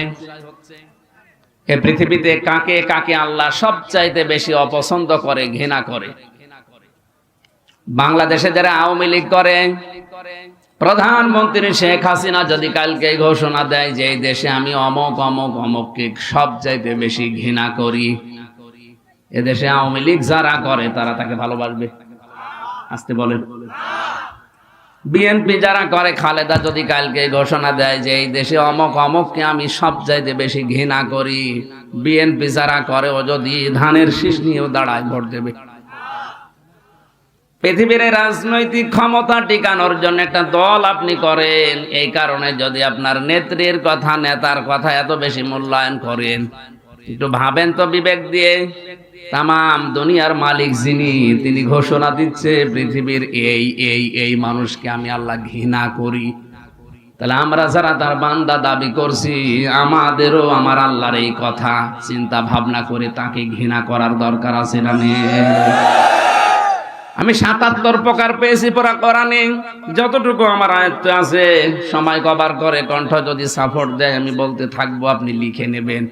এই পৃথিবীতে কাকে কাকে আল্লাহ সবচাইতে বেশি অপছন্দ করে, ঘৃণা করে। বাংলাদেশে যারা আওয়ামী লীগ করে, প্রধানমন্ত্রী শেখ হাসিনা যদি কালকে ঘোষণা দেয় যে এই দেশে আমি অমুক অমুক অমুককে সবচাইতে বেশি ঘৃণা করি, এদেশে আওয়ামী লীগ যারা করে তারা তাকে ভালোবাসবে? আসতে বলেন। বিএনপি যারা করে, খালেদা যদি কালকে ঘোষণা দেয় যে এই দেশে অমুক অমুককে আমি সবচাইতে বেশি ঘৃণা করি, বিএনপি যারা করে ও যদি ধানের শীষ নিয়েও দাঁড়ায় ভোট দেবে। পৃথিবীর রাজনৈতিক ক্ষমতা টিকানোর জন্য একটা দল আপনি করেন, এই কারণে যদি আপনার নেত্রীর কথা, নেতার কথা এত বেশি মূল্যায়ন করেন, একটু ভাবেন তো বিবেক দিয়ে। তামাম দুনিয়ার মালিক যিনি, তিনি ঘোষণা দিচ্ছে পৃথিবীর এই এই এই মানুষকে আমি আল্লাহ ঘৃণা করি। তাহলে আমরা যারা তার বান্দা দাবি করছি, আমাদেরও আমার আল্লাহর এই কথা চিন্তা ভাবনা করে তাকে ঘৃণা করার দরকার আছে না নেই? আমি ৭৭ প্রকার পেয়েছি পড়া কোরআনে, যতটুকু আমার আয়ত্তে আছে। সময় কভার করে, কণ্ঠ যদি সাপোর্ট দেয় আমি বলতে থাকবো, আপনি লিখে নেবেন।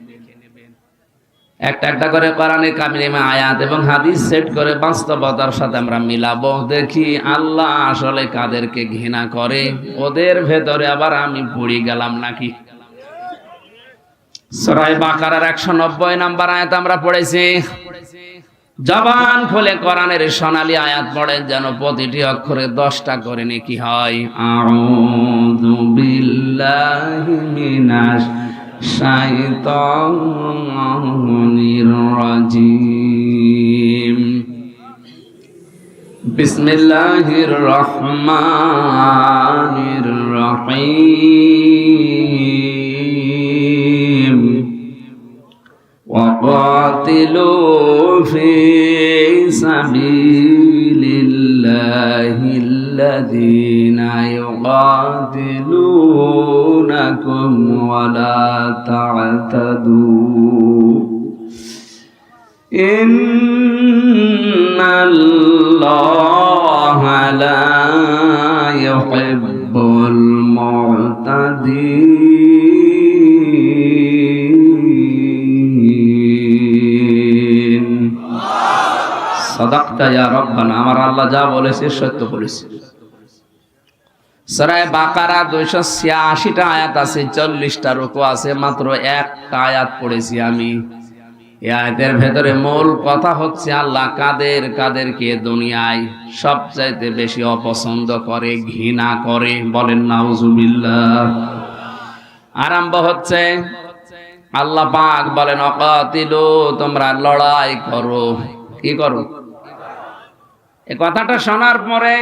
একটা একটা করে কোরআনে কারিমে আয়াত এবং হাদিস সেট করে বাস্তবতার সাথে আমরা মিলাবো, দেখি আল্লাহ আসলে কাদেরকে ঘৃণা করে, ওদের ভেতরে আবার আমি পড়ে গেলাম নাকি। সূরা বাকারার ১৯০ নম্বর আয়াত আমরা পড়েছি। জবান খুলে কোরআনের সোনালী আয়াত পড়েন, যেন প্রতিটি অক্ষরে 10টা করে নেকি হয়। আউযু বিল্লাহি মিনাশ শাইতানির রাজিম। বিসমিল্লাহির রহমানির রহিম। وقاتلوا في سبيل الله الذين يقاتلونكم ولا تعتدوا إن الله لا يحب المعتدين। সাদাকতা ইয়া রাব্বানা, আমার আল্লাহ যা বলেছে সত্য বলেছে। সূরা বাকারা 286টা আয়াত আছে, 40টা রুকু আছে, মাত্র একটা আয়াত পড়েছি আমি। এই আয়াতের ভেতরে মূল কথা হচ্ছে আল্লাহ কাদের কাদেরকে দুনিয়ায় সবচাইতে বেশি অপছন্দ করে, ঘৃণা করে। বলেন নাউজুবিল্লাহ। আরম্ভ হচ্ছে আল্লাহ পাক বলেন, অকাতিলু, তোমরা লড়াই করো। কি করো? এই কথাটা শোনার পরে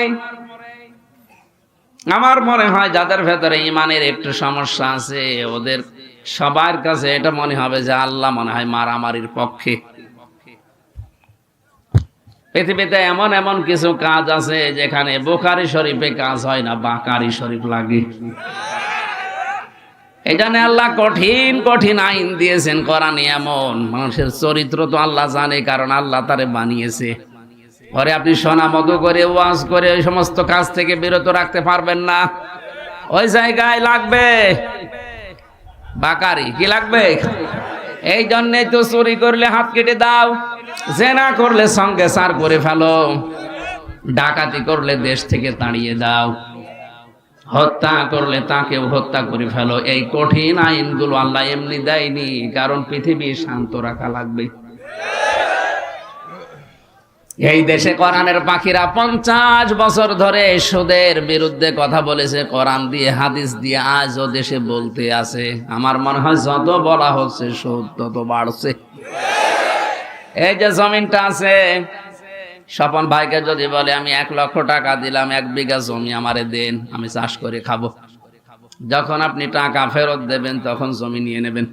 আমার মনে হয় যাদের ভেতরে ইমানের একটু সমস্যা আছে, ওদের সবার কাছে এটা মনে হবে যে আল্লাহ মনে হয় মারামারির পক্ষে। পৃথিবীতে এমন এমন কিছু কাজ আছে যেখানে বুখারী শরীফে কাজ হয় না, বাকারি শরীফ লাগে। এই জন্য আল্লাহ কঠিন কঠিন আইন দিয়েছেন কোরআনে। এমন মানুষের চরিত্র তো আল্লাহ জানে, কারণ আল্লাহ তারে বানিয়েছে। পরে আপনি সোনা মতো করে ওয়াজ করে ওই সমস্ত কাজ থেকে বিরত রাখতে পারবেন না। ওই জায়গায় লাগবে বাকারি। কি লাগবে? এই জন্যই তো চুরি করলে হাত কেটে দাও, জেনা করলে সঙ্গে সার করে ফেলো, ডাকাতি করলে দেশ থেকে তাড়িয়ে দাও। হত্যা করলে তাকেও হত্যা করে ফেলো। এই কঠিন আইনগুলো আল্লাহ এমনি দেয়নি, কারণ পৃথিবী শান্ত রাখা লাগবে। এই দেশে কোরআনের পাখিরা 50 বছর ধরে সুদের বিরুদ্ধে কথা বলেছে, কোরআন দিয়ে হাদিস দিয়ে আজও দেশে বলতে আছে। আমার মনে হয় যত বলা হচ্ছে সুদ তত বাড়ছে। এই যে জমিনটা আছে, স্বপন ভাইকে যদি বলে আমি 1 লক্ষ টাকা দিলাম, 1 বিঘা জমি আমারে দেন, আমি চাষ করে খাবো, যখন আপনি টাকা ফেরত দেবেন তখন জমি নিয়ে নেবেন।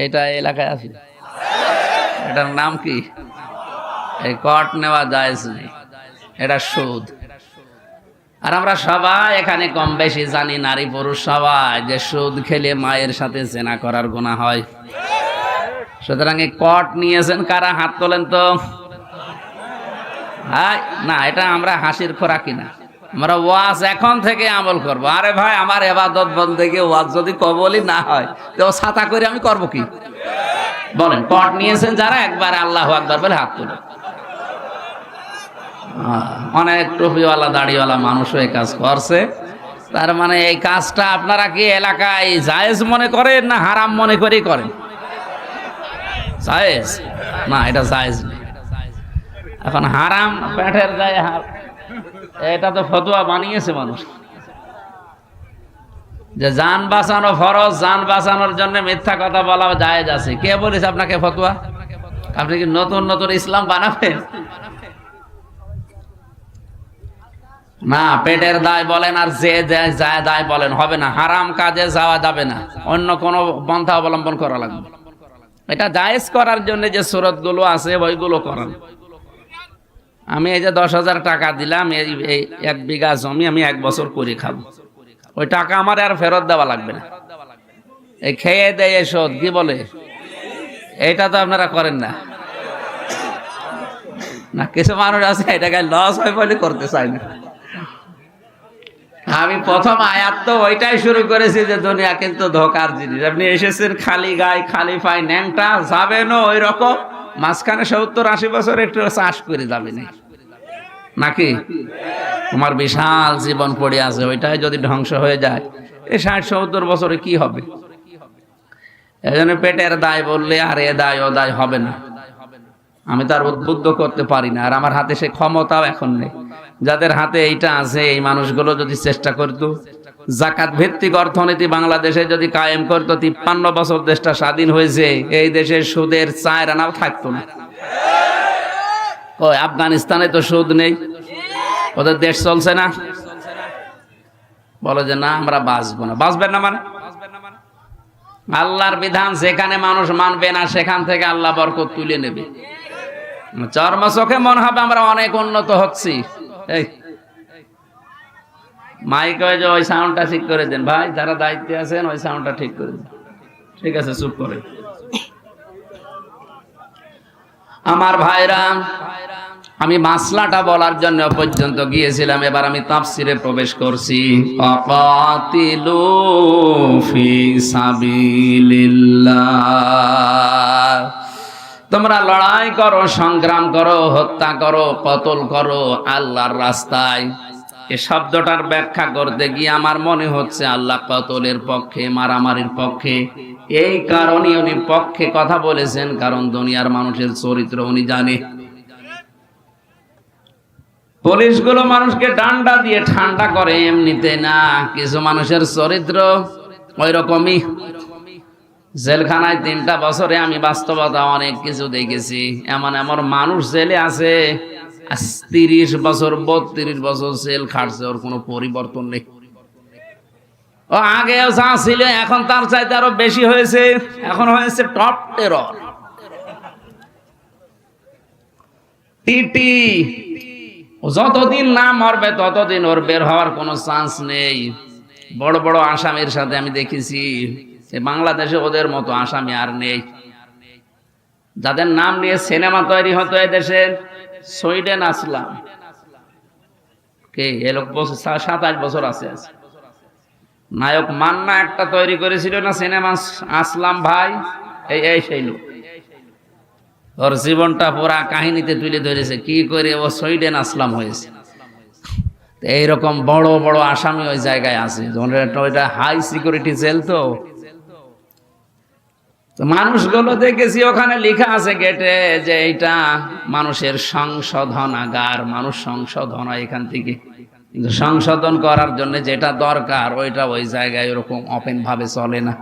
এটা এলাকায় আছে, এটার নাম কি? এই কট নেওয়া জায়েজ নেই, এটা সুদ। আর আমরা সবাই এখানে কম বেশি জানি, নারী পুরুষ সবাই, যে সুদ খেলে মায়ের সাথে জেনা করার গুনাহ হয়। সুতরাং এই কট নিয়েছেন কারা? হাত তোলেন তো। না, এটা আমরা হাসির খোরাকি না, আমরা ওয়াজ এখন থেকে আমল করব। আরে ভাই, আমার ইবাদত বন্দেগি ওয়াজ যদি কবুলই না হয় তো ছাতা করে আমি করব কি? বলেন, কট নিয়েছেন যারা, একবার আল্লাহু আকবার বলে হাত তোলেন। অনেক টুপিওয়ালা দাড়িওয়ালা মানুষও এই কাজ করছে। তার মানে এই কাজটা আপনারা কি এলাকায় জায়েজ মনে করেন না হারাম মনে করেই করেন? জায়েজ না, এটা জায়েজ নেই। এখন হারাম পেটের গায়ে এটা তো ফতোয়া বানিয়েছে মানুষ, যে জান বাঁচানো ফরজ, জান বাঁচানোর জন্য মিথ্যা কথা বলা জায়েজ আছে। কে বলেছে আপনাকে ফতোয়া? আপনি কি নতুন নতুন ইসলাম বানাবেন? না, পেটের দায় বলেন আর যে দায় বলেন হবে না। হারাম কাজে যাওয়া যাবে না, অন্য কোনো পন্থা অবলম্বন করা লাগবে। এটা জায়েজ করার জন্য যে সূরত গুলো আছে ওইগুলো করেন। আমি এই যে 10,000 টাকা দিলাম, এই 1 বিঘা জমি আমি 1 বছর করে খাবো, ওই টাকা আমার আর ফেরত দেওয়া লাগবে না। এই খেয়ে দেয় শোধ কি বলে, এটা তো আপনারা করেন না। না, কিছু মানুষ আছে এটাকে লস হয় বলে করতে চায় না। আমি প্রথম আয়াত তো ওইটাই শুরু করেছি যে দুনিয়া কিন্তু ধোকার জিনিস। আপনি এসেছেন খালি গায়ে খালি পায়ে, ন্যাংটা যাবেন ওই রকম, মাঝখানে 70-80 বছর একটু চাষ করে যাবে নাকি? তোমার বিশাল জীবন পড়ে আছে, ওইটাই যদি ধ্বংস হয়ে যায় এই 60-70 বছরে কি হবে? এজন্য পেটের দায় বললে আর এ দায় ও দায় হবে না। আমি তার উদ্বুদ্ধ করতে পারি না, আর আমার হাতে সে ক্ষমতাও এখন নেই। যাদের হাতে এইটা আছে, এই মানুষগুলো যদি চেষ্টা করতো, জাকাত ভিত্তিক অর্থনীতি বাংলাদেশে যদি কায়েম করতো, 53 বছর দেশটা স্বাধীন হয়েছে, এই দেশে সুদের 4 আনাও থাকতো না। ওই আফগানিস্তানে তো সুদ নেই, ওদের দেশ চলছে না। বলে যে না আমরা বাঁচবো না। বাঁচবেন না মানে? আল্লাহর বিধান যেখানে মানুষ মানবে না, সেখান থেকে আল্লাহ বরকত তুলে নেবে। চর্ম চোখে মনে হবে আমরা অনেক উন্নত হচ্ছি। এই মাইক ওই সাউন্ডটা ঠিক করে দেন ভাই, যারা দায়িত্বে আছেন ওই সাউন্ডটা ঠিক করে দেন। ঠিক আছে, চুপ করে। আমার ভাইরা, আমি মাসলাটা বলার জন্য পর্যন্ত গিয়েছিলাম, এবার আমি তাফসিরে প্রবেশ করছি। ফাকাতিলু ফি সাবিলিল্লাহ, তোমরা লড়াই করো, সংগ্রাম করো, হত্যা করো, কতল করো আল্লাহর রাস্তায়। এই শব্দটার ব্যাখ্যা করতে গিয়ে আমার মনে হচ্ছে আল্লাহ কতলের পক্ষে, মারামারির পক্ষে। এই কারণে উনি পক্ষে কথা বলেছেন, কারণ দুনিয়ার মানুষের চরিত্র উনি জানে। পুলিশগুলো মানুষকে ডান্ডা দিয়ে ঠান্ডা করে এমনিতে না, কিছু মানুষের চরিত্র ওই রকমই। জেলখানায় 3টা বছরে আমি বাস্তবতা অনেক কিছু দেখেছি। এমন এমন মানুষ জেলে আছে 30 বছর 32 বছর জেল খাটছে, ওর কোনো পরিবর্তন নেই। ও আগেও যা ছিল এখন তার চাইতে আরো বেশি হয়েছে, এখন হয়েছে টপ টেরর, টিটি। যতদিন না মরবে ততদিন ওর বের হওয়ার কোনো চান্স নেই। বড় বড় আসামির সাথে আমি দেখেছি, বাংলাদেশে ওদের মতো আসামি আর নেই। যাদের নাম নিয়ে সিনেমা তৈরি হতো এই দেশে, সুইডেন আসলাম, কে এ লোক 27 বছর আছে। নায়ক মান্না একটা তৈরি করেছিল না সিনেমা, আসলাম ভাই, এই সেই লোক। ওর জীবনটা পুরা কাহিনীতে তুলে ধরেছে কি করে ও সুইডেন আসলাম হয়েছে। এইরকম বড় বড় আসামি ওই জায়গায় আছে, ওইটা হাই সিকিউরিটি জেল। তো মানুষগুলো দেখেছি ওখানে লেখা আছে গেটে যে এটা মানুষের সংশোধনাগার, মানুষ সংশোধন হয় এখান থেকে। কিন্তু সংশোধন করার জন্য যেটা দরকার ওইটা ওই জায়গায় ওরকম ওপেন ভাবে চলে না।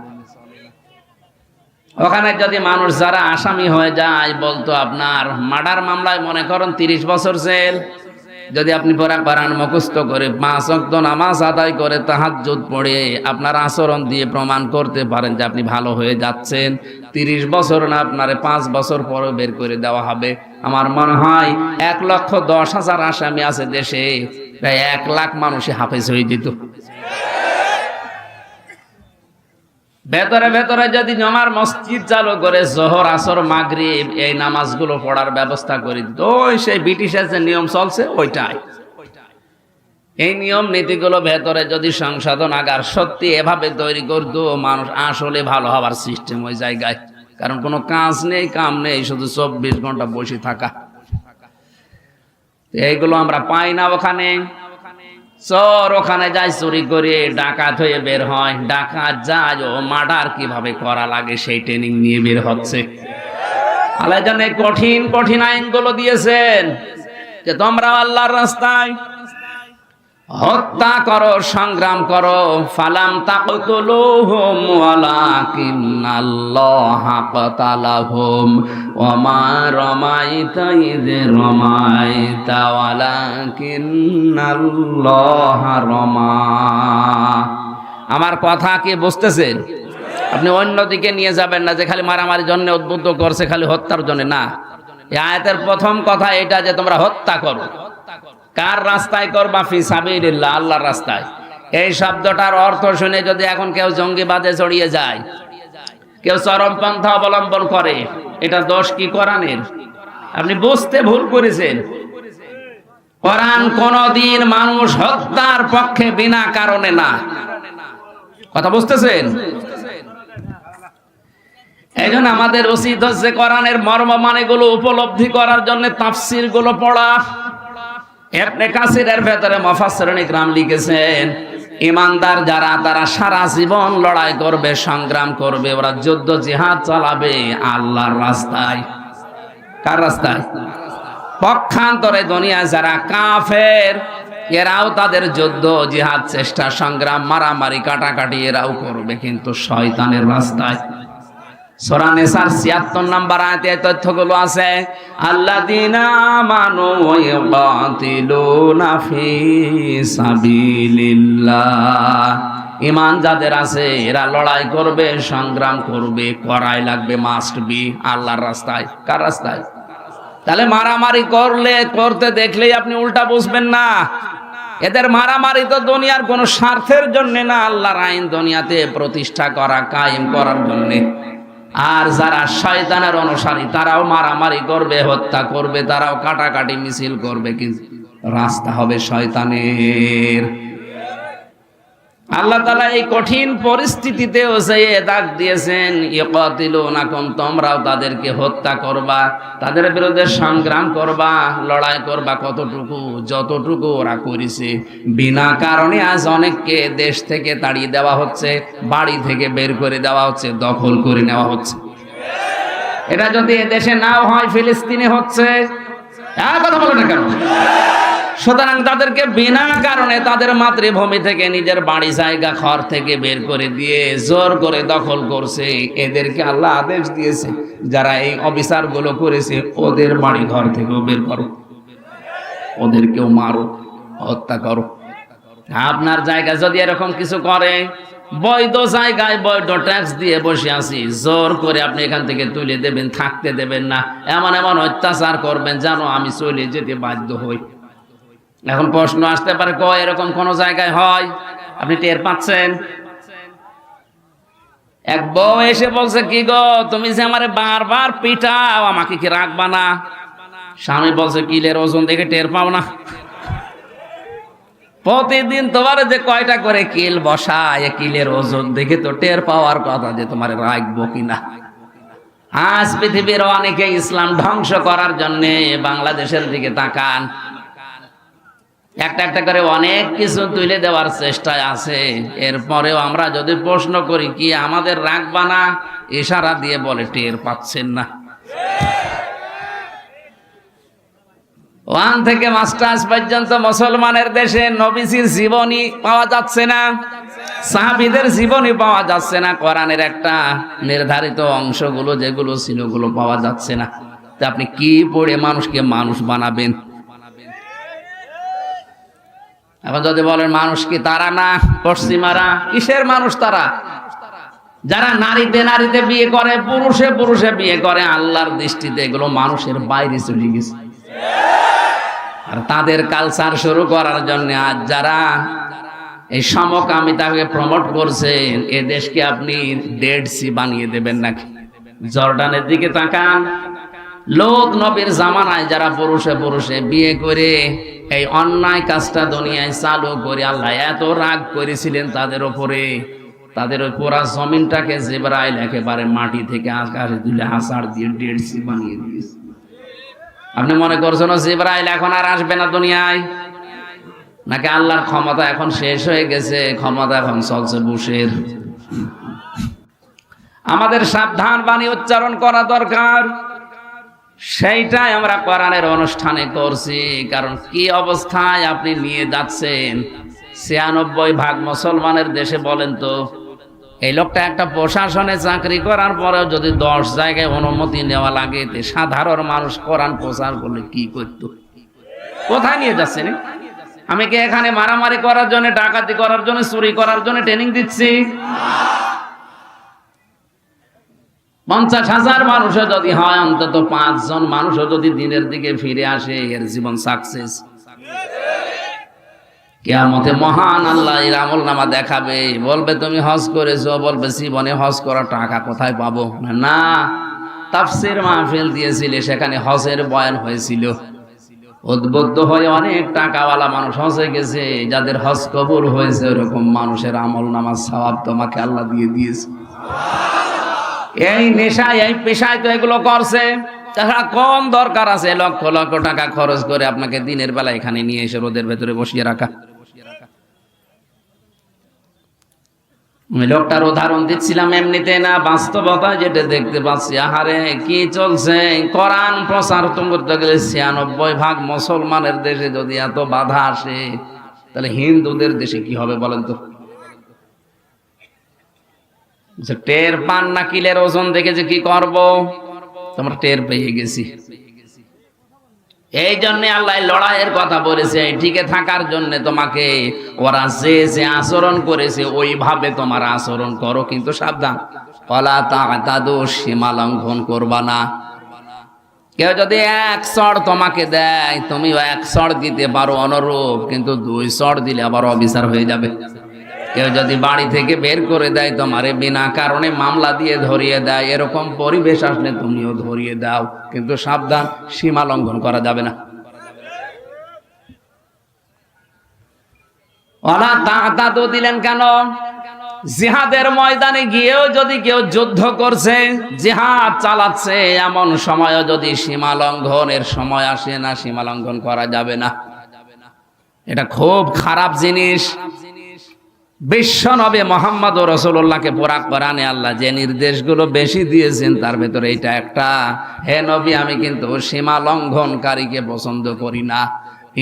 ওখানে যদি মানুষ যারা আসামি হয়ে যায়, বলতো আপনার মার্ডার মামলায় মনে করেন 30 বছর জেল, যদি আপনি কোরআন মুখস্থ করে 5 ওয়াক্ত নামাজ আদায় করে তাহাজ্জুদ পড়ে আপনার আচরণ দিয়ে প্রমাণ করতে পারেন যে আপনি ভালো হয়ে যাচ্ছেন, 30 বছর না আপনারে 5 বছর পরে বের করে দেওয়া হবে। আমার মনে হয় 1,10,000 আসামি আছে দেশে, প্রায় 1 লাখ মানুষই হাফেজ হয়ে যেত। ভেতরে ভেতরে যদি জমার মসজিদ চালু করে জোহর আসর মাগরিব এই নামাজগুলো পড়ার ব্যবস্থা করে দিত, ওই সেই ব্রিটিশের যে নিয়ম চলছে ওইটাই। এই নিয়ম নীতিগুলো ভেতরে যদি সংশোধনাগার সত্যি এভাবে তৈরি করতো, মানুষ আসলে ভালো হওয়ার সিস্টেম ওই জায়গায়। কারণ কোনো কাজ নেই, কাম নেই, শুধু 24 ঘন্টা বসে থাকা। এইগুলো আমরা পাই না ওখানে। চোর ওখানে যায় চুরি করে, ডাকাত হয়ে বের হয়, ডাকাত যায় ও মার্ডার কিভাবে করা লাগে সেই ট্রেনিং নিয়ে বের হচ্ছে। আল্লাহ জানে কঠিন কঠিন আইনগুলো দিয়েছেন যে তোমরা আল্লাহর রাস্তায় হত্যা করো, সংগ্রাম করো। ফালাম তাকতুলুহুম ওয়ালাকিন্নাল্লাহা কাতালাহুম ওয়ামা রামাইতা ইয রামাইতা ওয়ালাকিন্নাল্লাহা রামা। আমার কথা কি বুঝতেছেন? আপনি অন্যদিকে নিয়ে যাবেন না যে খালি মারামারির জন্য উদ্বুদ্ধ করছে, খালি হত্যার জন্য না। এই আয়াতের প্রথম কথা এটা যে তোমরা হত্যা করো। কার রাস্তায় করবা? ফি সাবিলিল্লাহ, আল্লাহর রাস্তায়। এই শব্দটার অর্থ শুনে যদি এখন কেউ জঙ্গিবাদে জড়িয়ে যায়, কেউ চরমপন্থা অবলম্বন করে, এটা দোষ কি কোরআনের? আপনি বুঝতে ভুল করেছেন। কোরআন কোনদিন মানুষ হত্যার পক্ষে বিনা কারণে না। কথা বুঝতেছেন? এই জন্য আমাদের উচিত হচ্ছে কোরআনের মর্ম মানেগুলো উপলব্ধি করার জন্য তাফসীর গুলো পড়া। ইবনে কাসিরের ভেতরে মুফাসসিরিন ইকরাম লিখেছেন, ইমানদার যারা তারা সারা জীবন লড়াই করবে, সংগ্রাম করবে, ওরা যুদ্ধ জিহাদ চালাবে আল্লাহর রাস্তায়। কার রাস্তায়? পক্ষান্তরে দুনিয়ায় যারা কাফের, এরাও তাদের যুদ্ধ জিহাদ চেষ্টা সংগ্রাম মারামারি কাটাকাটি এরাও করবে, কিন্তু শয়তানের রাস্তায়। সূরা নিসার ৭৬ নম্বর আয়াতে এই তথ্যগুলো আছে। আল্লাযীনা আমানু ওয়া ইউকাতিলুনা ফি সাবিলিল্লাহ। ঈমান যাদের আছে এরা লড়াই করবে, সংগ্রাম করবে, করাই লাগবে, মাস্ট বি আল্লাহর রাস্তায়। কার রাস্তায়? তাহলে মারামারি করতে দেখলেই আপনি উল্টা বুঝবেন না। এদের মারামারি তো দুনিয়ার কোন স্বার্থের জন্য না, আল্লাহর আইন দুনিয়াতে প্রতিষ্ঠা করা, কায়েম করার জন্য। আর যারা শয়তানের অনুসারী তারাও মারামারি করবে, হত্যা করবে, তারাও কাটাকাটি মিছিল করবে, কিন্তু রাস্তা হবে শয়তানের। আল্লাহ তাআলা এই কঠিন পরিস্থিতিতেও যে ডাক দিয়েছেন, ইকাতিলুনাকুম, তোমরাও তাদেরকে হত্যা করবা, তাদের বিরুদ্ধে সংগ্রাম করবা, লড়াই করবা। কতটুকু? যতটুকু ওরা করেছে। বিনা কারণে আজ অনেককে দেশ থেকে তাড়িয়ে দেওয়া হচ্ছে, বাড়ি থেকে বের করে দেওয়া হচ্ছে, দখল করে নেওয়া হচ্ছে। এটা যদি দেশে নাও হয়, ফিলিস্তিনে হচ্ছে। কথা বলো না কেন? সুতরাং তাদেরকে বিনা কারণে তাদের মাতৃভূমি থেকে, নিজের বাড়ি জায়গা ঘর থেকে বের করে দিয়ে জোর করে দখল করছে। এদেরকে আল্লাহ আদেশ দিয়েছে যারা এই অবিচারগুলো করেছে ওদের বাড়ি ঘর থেকেও বের করো, ওদেরকেও মারো, হত্যা করো। আপনার জায়গা যদি এরকম কিছু করে, বৈধ জায়গায় বৈধ ট্যাক্স দিয়ে বসে আছি, জোর করে আপনি এখান থেকে তুলে দেবেন, থাকতে দেবেন না, এমন এমন অত্যাচার করবেন জানো আমি চলে যেতে বাধ্য হই। এখন প্রশ্ন আসতে পারে, এরকম কোন জায়গায় হয়? আপনি টের পাচ্ছেন? এক বউ এসে বলছে, কি গো তুমি যে আমারে বারবার পিটাও, আমাকে কি রাখবা না? স্বামী বলছে, কিলের ওজন দেখে টের পাও না? প্রতিদিন তোমার যে কয়টা করে কিল বসায়, কিলের ওজন দেখে তো টের পাওয়ার কথা যে তোমার রাখবো কিনা। আজ পৃথিবীর অনেকে ইসলাম ধ্বংস করার জন্য বাংলাদেশের দিকে তাকান। একটা একটা করে অনেক কিছু তুলে দেওয়ার চেষ্টায় আছে। এরপরেও আমরা যদি প্রশ্ন করি কি আমাদের রাখবা না, ইশারা দিয়ে বলে টের পাচ্ছেন না। 1 থেকে মাস্টার্স পর্যন্ত মুসলমানের দেশে নবীজির জীবনী পাওয়া যাচ্ছে না, সাহাবীদের জীবনী পাওয়া যাচ্ছে না, কোরআনের একটা নির্ধারিত অংশগুলো যেগুলো ছিল ওগুলো পাওয়া যাচ্ছে না। তা আপনি কি পড়ে মানুষকে মানুষ বানাবেন? এখন যদি বলেন মানুষ কি তারা না পশ্চিমারা, কিসের মানুষ তারা? যারা নারীতে নারীতে বিয়ে করে, পুরুষে পুরুষে বিয়ে করে, আল্লাহর দৃষ্টিতে এগুলো মানুষের বাইরে চলে গেছে। আর তাদের কালচার শুরু করার জন্য আজ যারা এই সমকামিতাকে প্রমোট করছেন, এ দেশকে আপনি ডেড সি বানিয়ে দেবেন নাকি? জর্ডানের দিকে তাকান, লোক নবীর জামানায় যারা পুরুষে পুরুষে বিয়ে করে এই অন্যায় কাজটা দুনিয়ায় চালু করে আল্লাহ এত রাগ করেছিলেন তাদের উপরে, তাদের ওই পুরা জমিনটাকে জিবরাইল একেবারে মাটি থেকে আকাশে তুলে হাসার দিয়ে ডেড সি বানিয়ে দিয়েছে। আপনি মনে করছেন জিবরাইল এখন আর আসবে না দুনিয়ায়? নাকি আল্লাহর ক্ষমতা এখন শেষ হয়ে গেছে, ক্ষমতা এখন চলছে বুশের? আমাদের সাবধান বাণী উচ্চারণ করা দরকার, সেইটাই আমরা কোরআনের অনুষ্ঠানে করছি। কারণ কি অবস্থায় আপনি নিয়ে যাচ্ছেন ৯৬% মুসলমানের দেশে। বলেন তো, এই লোকটা একটা প্রশাসনে চাকরি করার পরেও যদি 10 জায়গায় অনুমতি নেওয়া লাগে, সাধারণ মানুষ কোরআন প্রচার করলে কি করত? কোথায় নিয়ে যাচ্ছেন? আমি কি এখানে মারামারি করার জন্য, ডাকাতি করার জন্য, চুরি করার জন্য ট্রেনিং দিচ্ছি? ৫০,০০০ মানুষও যদি হয়, অন্তত 5 জন মানুষও যদি দিনের দিকে ফিরে আসে, এর জীবন সাকসেস। কিয়ামতে মহান আল্লাহ এর আমলনামা দেখাবে, বলবে তুমি হজ করেছো, বলবে জীবনে হজ করার টাকা কোথায় পাবো? না, তাফসীর মাহফিল দিয়েছিলে, সেখানে হজের বয়ান হয়েছিল, উদ্বুদ্ধ হয়ে অনেক টাকাওয়ালা মানুষ হজে গেছে, যাদের হজ কবুল হয়েছে ওরকম মানুষের আমলনামার সওয়াব তোমাকে আল্লাহ দিয়ে দিয়েছে। এই নেশায়, এই পেশায় তো এগুলো করছে, তাছাড়া কম দরকার আছে লক্ষ লক্ষ টাকা খরচ করে আপনাকে দিনের বেলা এখানে নিয়ে এসে রোদের ভেতরে বসিয়ে রাখা। আমি লোকটার উদাহরণ দিচ্ছিলাম এমনিতে না, বাস্তবতা যেটা দেখতে পাচ্ছি। আহারে কি চলছে! কোরআন প্রচার করতে গেলে ৯৬% মুসলমানের দেশে যদি এত বাধা আসে, তাহলে হিন্দুদের দেশে কি হবে বলেন তো? টের পান না কিলের ওজন দেখে যে কি করব? তোমরা টের পেয়ে গেছি। এই জন্য আল্লাহ লড়াইয়ের কথা বলেছে, টিকে থাকার জন্য তোমাকে ওরা যে যে আচরণ করেছে ওইভাবে তোমার আচরণ করো, কিন্তু সাবধান, ওয়ালা তা'তাদু, সীমা লঙ্ঘন করবা না। কেউ যদি 1 চড় তোমাকে দেয়, তুমিও 1 চড় দিতে পারো অনুরূপ, কিন্তু 2 চড় দিলে আবার অবিচার হয়ে যাবে। কেউ যদি বাড়ি থেকে বের করে দেয় তোমারে, বিনা কারণে মামলা দিয়ে ধরিয়ে দেয়, এরকম পরিবেশ আসলে তুমিও ধরিয়ে দাও, কিন্তু সাবধান, সীমা লঙ্ঘন করা যাবে না। ওয়ালা তা'তাদু দিলেন কেন? জিহাদের ময়দানে গিয়েও যদি কেউ যুদ্ধ করছে, জিহাদ চালাচ্ছে, এমন সময়ও যদি সীমা লঙ্ঘনের সময় আসে না, সীমা লঙ্ঘন করা যাবে না। এটা খুব খারাপ জিনিস। বিশ্ব নবী মুহাম্মদ রাসূলুল্লাহকে পুরা কোরআনে আল্লাহ যে নির্দেশগুলো বেশি দিয়েছেন তার ভেতরে এটা একটা। হে নবী, আমি কিন্তু সীমা লঙ্ঘনকারীকে পছন্দ করি না।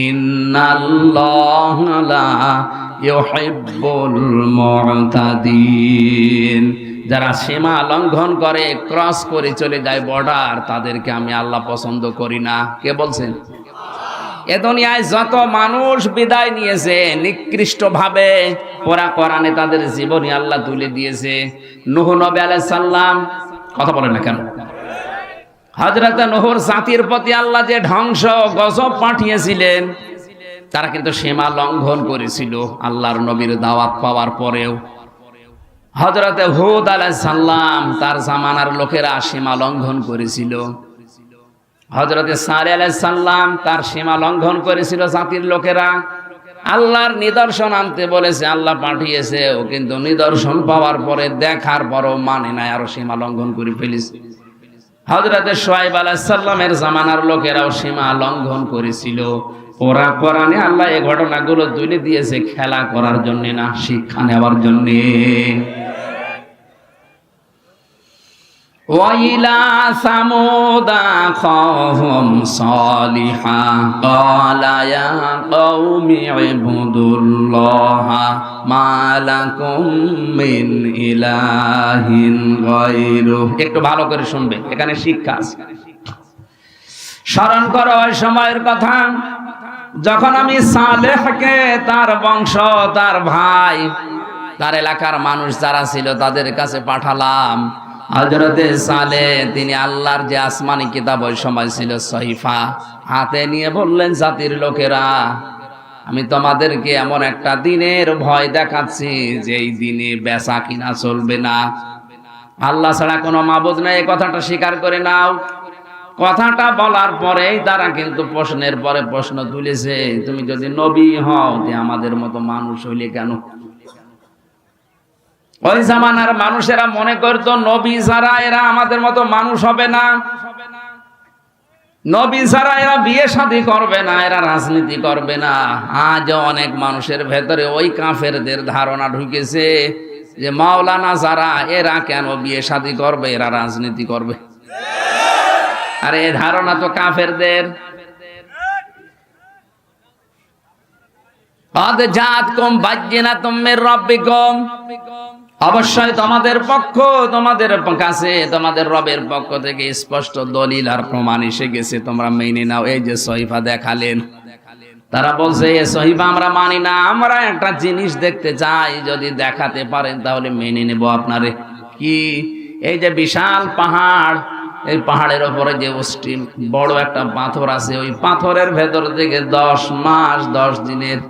ইন্নাল্লাহা লা ইউহিব্বুল মু'তাদিন, যারা সীমা লঙ্ঘন করে, ক্রস করে চলে যায় বর্ডার, তাদেরকে আমি আল্লাহ পছন্দ করি না। কে বলছেন? এ দুনিয়ায় যত মানুষ বিদায় নিয়েছে নিকৃষ্ট ভাবে, পুরা কোরআনে তাদের জীবনী আল্লাহ তুলে দিয়েছে। নূহ নবী আলাইহিস সালাম, কথা বলেন না কেন? হযরত নূহর জাতির প্রতি আল্লাহ যে ধ্বংস গজব পাঠিয়েছিলেন, তারা কিন্তু সীমা লঙ্ঘন করেছিল আল্লাহর নবীর দাওয়াত পাওয়ার পরেও। হযরত হুদ আলাইহিস সালাম, তার জামানার লোকেরা সীমা লঙ্ঘন করেছিল। হযরত সালেহ আলাইহিস সালাম, তার সীমা লঙ্ঘন করেছিল জাতির লোকেরা। আল্লাহর নিদর্শন আনতে বলেছে, আল্লাহ পাঠিয়েছে, ও কিন্তু নিদর্শন পাওয়ার পরে দেখার পরও মানে নাই, আরো সীমা লঙ্ঘন করে ফেলেছে। হযরতে শুআয়ব আলাইহিস সালামের জামানার লোকেরাও সীমা লঙ্ঘন করেছিল। ওরা কোরআনে আল্লাহ এই ঘটনাগুলো তুলে দিয়েছে খেলা করার জন্য না, শিক্ষা নেওয়ার জন্য। وَإِلَى ثَمُودَ أَخَاهُمْ صَالِحًا قَالَ يَا قَوْمِ اعْبُدُوا اللَّهَ مَا لَكُمْ مِنْ إِلَٰهٍ غَيْرُهُ। একটু ভালো করে শুনবে, এখানে শিক্ষা আছে। স্মরণ করো ওই সময়ের কথা যখন আমি সালেহকে, তার বংশ, তার ভাই, তার এলাকার মানুষ যারা ছিল তাদের কাছে পাঠালাম। হযরতে সালেহ তিনি আল্লাহর যে আসমানি কিতাব ওই সময় ছিল সহিফা, হাতে নিয়ে বললেন, জাতির লোকেরা, আমি তোমাদেরকে এমন একটা দিনের ভয় দেখাচ্ছি যে এই দিনে বেচা কিনা চলবে না, আল্লাহ ছাড়া কোনো মাবুদ নাই, এই কথাটা স্বীকার করে নাও। কথাটা বলার পরেই তারা কিন্তু প্রশ্নের পরে প্রশ্ন তুলেছে, তুমি যদি নবী হও তে আমাদের মতো মানুষ হইলে কেন? ওই জামানার মানুষেরা মনে করতো নবী ছাড়া এরা আমাদের মতো মানুষ হবে না, নবী ছাড়া এরা বিয়ে শাদী করবে না, এরা রাজনীতি করবে না। আজও অনেক মানুষের ভেতরে ওই কাফেরদের ধারণা ঢুকেছে যে মাওলানা যারা এরা কেন বিয়ে শাদী করবে, এরা রাজনীতি করবে। আরে এই ধারণা তো কাফেরদের। অবশ্যই তোমাদের কাছে তোমাদের রবের পক্ষ থেকে স্পষ্ট দলিল আর প্রমাণ এসে গেছে, তোমরা মেনে নাও। এই যে সহিফা দেখালেন, তারা বলছে এই সহিফা আমরা মানি না, আমরা একটা জিনিস দেখতে চাই, যদি দেখাতে পারেন তাহলে মেনে নেব আপনারে। কি? এই যে বিশাল পাহাড়, এই পাহাড়ের উপরে যে অষ্টিম বড় একটা পাথর আছে, ওই পাথরের ভেতর থেকে 10 মাস 10 দিনের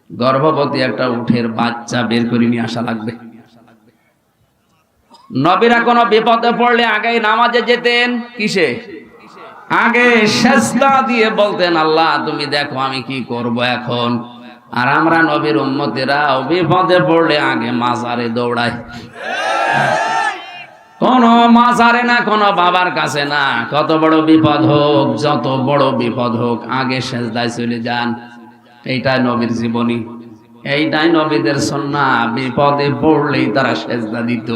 গর্ভবতী একটা উটের বাচ্চা বের করে নিয়ে আসা লাগবে। নবীরা কোনো বিপদে পড়লে আগেই নামাজে যেতেন, কিসে? আগে সেজদা দিয়ে বলতেন, আল্লাহ তুমি দেখো আমি কি করব এখন। আর আমরা নবীর উম্মতেরা বিপদে পড়লে আগে মাজারে দৌড়াই। কোন মাজারে না, কোন বাবার কাছে না, কত বড় বিপদ হোক, যত বড় বিপদ হোক, আগে সেজদায় চলে যান। এইটাই নবীর জীবনী, এইটাই নবীদের সুন্নাহ। বিপদে পড়লেই তারা সেজদা দিত,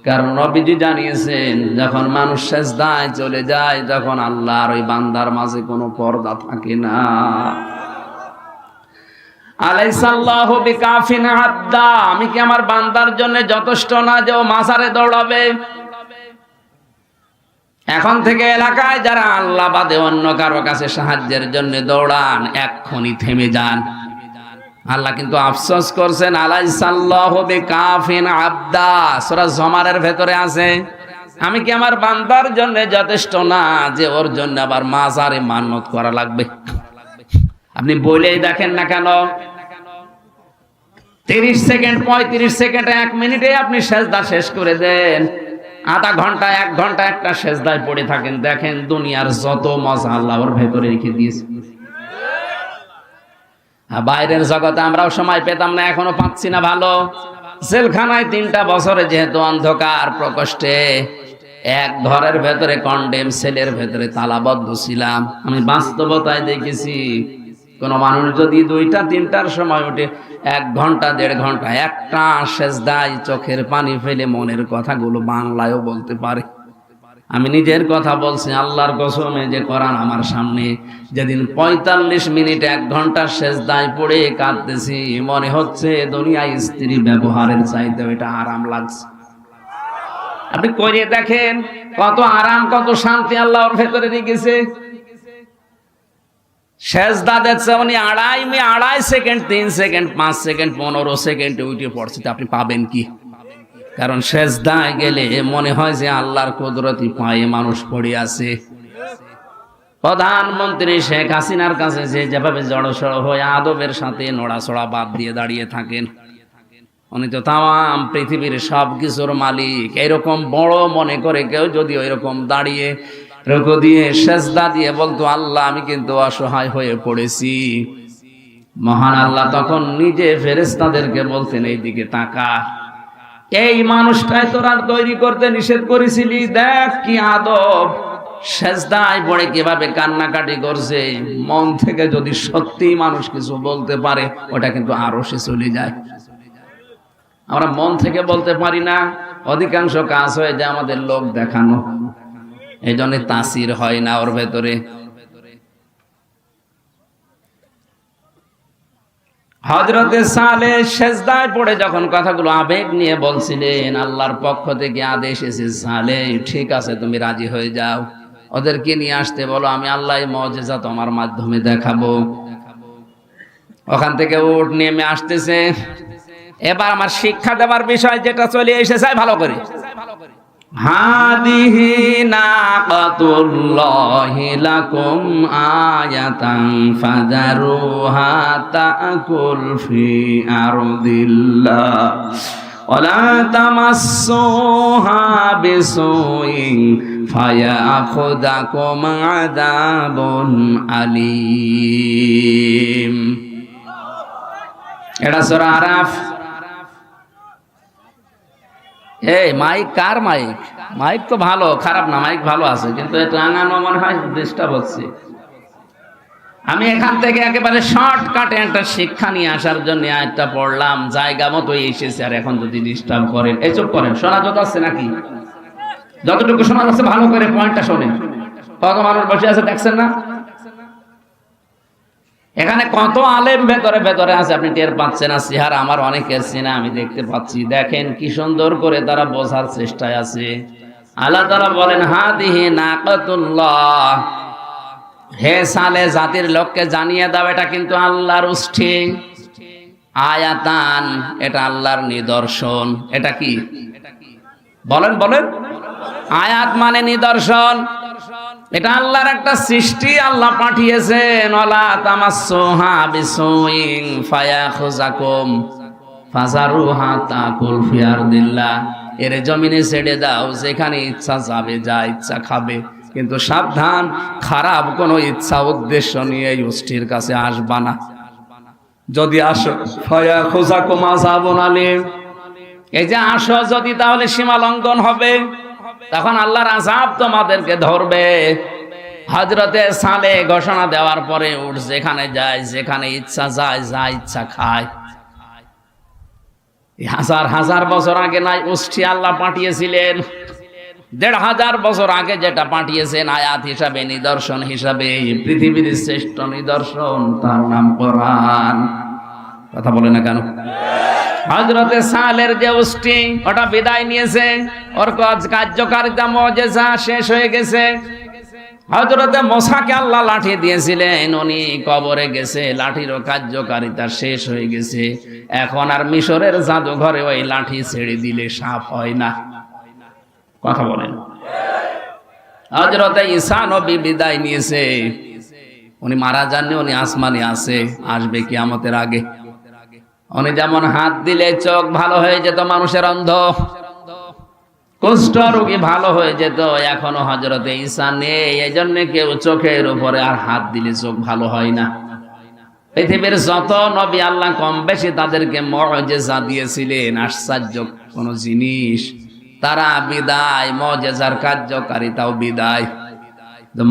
কারণ নবীজি জানিয়েছেন যখন মানুষ সেজদায় চলে যায় তখন আল্লাহর ওই বান্দার মাঝে কোনো পর্দা থাকে না। আলাইসাল্লাহু বিকাফিন আবদা, আমি কি আমার বান্দার জন্য যথেষ্ট না যে ও মাজারে দৌড়াবে? এখন থেকে এলাকায় যারা আল্লাহ বাদে অন্য কারো কাছে সাহায্যের জন্য দৌড়ান, এক্ষুনি থেমে যান। আল্লাহ কিন্তু আফসোস করছেন, আলাইসাল্লাহু বিকাফিন আবদা, সূরা জুমারের ভেতরে আছে, আমি কি আমার বান্দার জন্য যথেষ্ট না যে ওর জন্য আবার মাজারে মান্নত করা লাগবে? আপনি বলেই দেখেন না কেন, 30 সেকেন্ড 35 সেকেন্ড 1 মিনিটে আপনি সেজদা শেষ করে দেন, আধা ঘন্টা 1 ঘন্টা একটা সেজদায় পড়ে থাকেন, দেখেন দুনিয়ার যত মজা আল্লাহ ওর ভেতরে রেখে দিয়েছে। বাইরের জগতে আমরাও সময় পেতাম না, এখনো পাচ্ছি না ভালো। জেলখানায় 3টা বছরে যেহেতু অন্ধকার প্রকোষ্ঠে এক ঘরের ভেতরে কন্ডেম সেলের ভেতরে তালাবদ্ধ ছিলাম, আমি বাস্তবতায় দেখেছি কোন মানুষ যদি 2টা 3টার সময় উঠে 1 ঘন্টা 1.5 ঘন্টা একটা সেজদায় চোখের পানি ফেলে মনের কথাগুলো বাংলায়ও বলতে পারে। আমি নিজের কথা বলছি, আল্লাহর কসমে যে কোরআন আমার সামনে, যেদিন 45 মিনিট 1 ঘন্টা সেজদায় পড়ে কাঁদতেছি, মনে হচ্ছে দুনিয়ায় স্ত্রী ব্যবহারের চাইতে এটা আরাম লাগছে। আপনি করে দেখেন কত আরাম, কত শান্তি আল্লাহর ভেতরে রেখেছে। সেজদা দেখছে উনি 2.5 সেকেন্ড 3 সেকেন্ড 5 সেকেন্ড 15 সেকেন্ডে উঠে পড়ছে, আপনি পাবেন কি? কারণ সেজদায় গেলে মনে হয় যে আল্লাহর কুদরতি পায়ে মানুষ পড়ে আছে। প্রধানমন্ত্রী শেখ হাসিনার কাছে যে যেভাবে জড়সড় হয়ে আদবের সাথে নড়াচড়া বাদ দিয়ে দাঁড়িয়ে থাকেন, উনি তো তাম পৃথিবীর সব কিছুর মালিক। এরকম বড় মনে করে কেউ যদি ওইরকম দাঁড়িয়ে রুকু দিয়ে সেজদা দিয়ে বলতো, আল্লাহ আমি কিন্তু অসহায় হয়ে পড়েছি, মহান আল্লাহ তখন নিজে ফেরেশতাদেরকে বলতেন এইদিকে তাকা, এই মানুষটাই তোরা তৈরি করতে নিষেধ করেছিলি, দেখ কি আদব, সেজদায় পড়ে কিভাবে কান্নাকাটি করছে। মন থেকে যদি সত্যি মানুষ কিছু বলতে পারে, ওটা কিন্তু আরশে চলে যায়। আমরা মন থেকে বলতে পারি না, অধিকাংশ কাজ হয়ে যায় আমাদের লোক দেখানো, এই জন্য তাসির হয় না ওর ভেতরে। হযরতে সালেহ সেজদায় পড়ে যখন কথাগুলো আবেগ নিয়ে বলছিলেন, আল্লাহর পক্ষ থেকে আদেশ এসেছে, সালেহ ঠিক আছে তুমি রাজি হয়ে যাও, ওদেরকে নিয়ে আসতে বলো, আমি আল্লাহর মুজিজা তোমার মাধ্যমে দেখাবো। ওখান থেকে উট নেমে আসতেছে। এবার আমার শিক্ষা দেওয়ার বিষয় যেটা চলে এসেছে ভালো করে, হাদিহি নাকাতুল্লাহি লাকুম আয়াতান ফাযারুহা তাকুল ফি আরদিল্লাহ ওয়ালা তামাসসুহা বিসুইন ফায়াখুযাকুম আযাবুন আলীম। এটা সূরা আরাফ। এই মাইক কার মাইক? মাইক তো ভালো, খারাপ না, মাইক ভালো আছে, কিন্তু এটা টাঙানো মনে হয় ডিস্টার্ব হচ্ছে। আমি এখান থেকে একেবারে শর্টকাটে একটা শিক্ষা নিয়ে আসার জন্য আয়াতটা পড়লাম, জায়গা মতো এসেছে। আর এখন যদি ডিস্টার্ব করেন, এই চুপ করেন, শোনা যত আছে নাকি? যতটুকু শোনা যাচ্ছে ভালো করে পয়েন্টটা শোনেন। কত মানুষ বসে আছে দেখছেন না? এখানে কত আলেম ভেতরে ভেতরে আছে, আপনি টের পাচ্ছেন না? চেহারা আমার অনেকের চেনা, আমি দেখতে পাচ্ছি। দেখেন কি সুন্দর করে তারা বোঝার চেষ্টায় আছে। আল্লাহ তাআলা বলেন, হাদিহি নাকাতুল্লাহ, হে সালেহ জাতির লোককে জানিয়ে দাও, এটা কিন্তু আল্লাহর উষ্ঠি। আয়াতান, এটা আল্লাহর নিদর্শন। এটা কি বলেন বলেন? আয়াত মানে নিদর্শন, এটা আল্লাহর একটা সৃষ্টি, আল্লাহ পাঠিয়েছেন। ওয়ালা তামাসসুহা বিসুইন ফায়াখুযাকুম ফাযারুহা তাকুল ফি আরদিল্লাহ, এর জমিনে ছেড়ে দাও, যেখানে ইচ্ছা যাবে, যা ইচ্ছা খাবে, কিন্তু সাবধান, খারাপ কোনো ইচ্ছা উদ্দেশ্য নিয়ে এই উষ্ঠির কাছে আসবা না। যদি আসো ফায়াখুযাকুম আযাবুন আলীম, এই যে আসো যদি, তাহলে সীমা লঙ্ঘন হবে, তখন আল্লাহর আযাব তোমাদেরকে ধরবে। হযরতে সালেহ ঘোষণা দেওয়ার পরে উঠ যেখানে যায়, যেখানে ইচ্ছা যায়, যা ইচ্ছা খায়। হাজার হাজার বছর আগে নাই উষ্ঠি আল্লাহ পাঠিয়েছিলেন, ১৫০০ বছর আগে যেটা পাঠিয়েছেন আয়াত হিসাবে, নিদর্শন হিসাবে, পৃথিবীর শ্রেষ্ঠ নিদর্শন, তার নাম কোরআন। কথা বলে না কেন? হযরতে সালের যে উষ্টি, ওটা বিদায় নিয়েছে, ওর কার্যকারিতা মুজিজা শেষ হয়ে গেছে। হযরতে মুসাকে আল্লাহ লাঠি দিয়েছিলেন, উনি কবরে গেছে, লাঠিরও কার্যকারিতা শেষ হয়ে গেছে। এখন আর মিশরের জাদুঘরে ওই লাঠি ছেড়ে দিলে সাপ হয় না। কথা বলেন। হযরতে ঈসা নবী বিদায় নিয়েছে, উনি মারা যাননি, উনি আসমানে আছে, আসবে কিয়ামতের আগে। উনি যেমন হাত দিলে চোখ ভালো হয়ে যেত মানুষের, অন্ধ কুষ্ঠ রোগী ভালো হয়ে যেত, এখনো হযরতে ঈসা নেই, এজন্য কেউ চোখের উপরে আর হাত দিলে চোখ ভালো হয় না। পৃথিবীর যত নবী আল্লাহ কম বেশি তাদেরকে মুজিজা দিয়েছিলেন, আশ্চর্য কোন জিনিস, তারা বিদায়, মুজিজার কার্যকারিতাও বিদায়।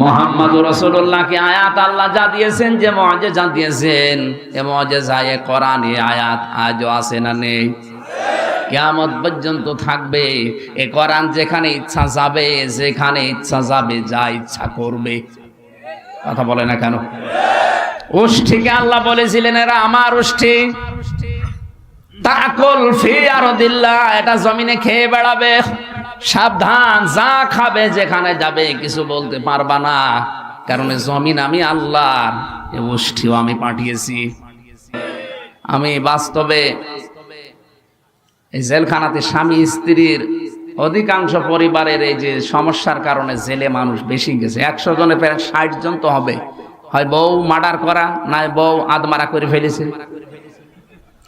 মুহাম্মদুর রাসূলুল্লাহকে আয়াত আল্লাহ যা দিয়েছেন, যে মুজিজা দিয়েছেন, এ মুজিজা, এ কোরআন, এ আয়াত আজও আছে না নেই? কিয়ামত পর্যন্ত থাকবে। এ কোরআন যেখানে ইচ্ছা যাবে, যেখানে ইচ্ছা যাবে, যা ইচ্ছা করবে। কথা বলে না কেন? উষ্ঠিকে আল্লাহ বলেছিলেন, এরা আমার উষ্ঠি, তাকুল ফি আরদিল্লাহ, এটা জমিনে খেয়ে বেড়াবে, সাবধান, যা খাবে, যেখানে যাবে, কিছু বলতে পারবা না, কারণ জমিন আমি আল্লাহর, এ উষ্ঠিও আমি পাঠিয়েছি। আমি বাস্তবে এই জেলখানাতে স্বামী স্ত্রীর অধিকাংশ পরিবারের এই যে সমস্যার কারণে জেলে মানুষ বেশি গেছে। ১০০ জনে প্রায় ৬০ জন তো হবে, হয় বউ মার্ডার করা, নয় বউ আদমারা করে ফেলেছে,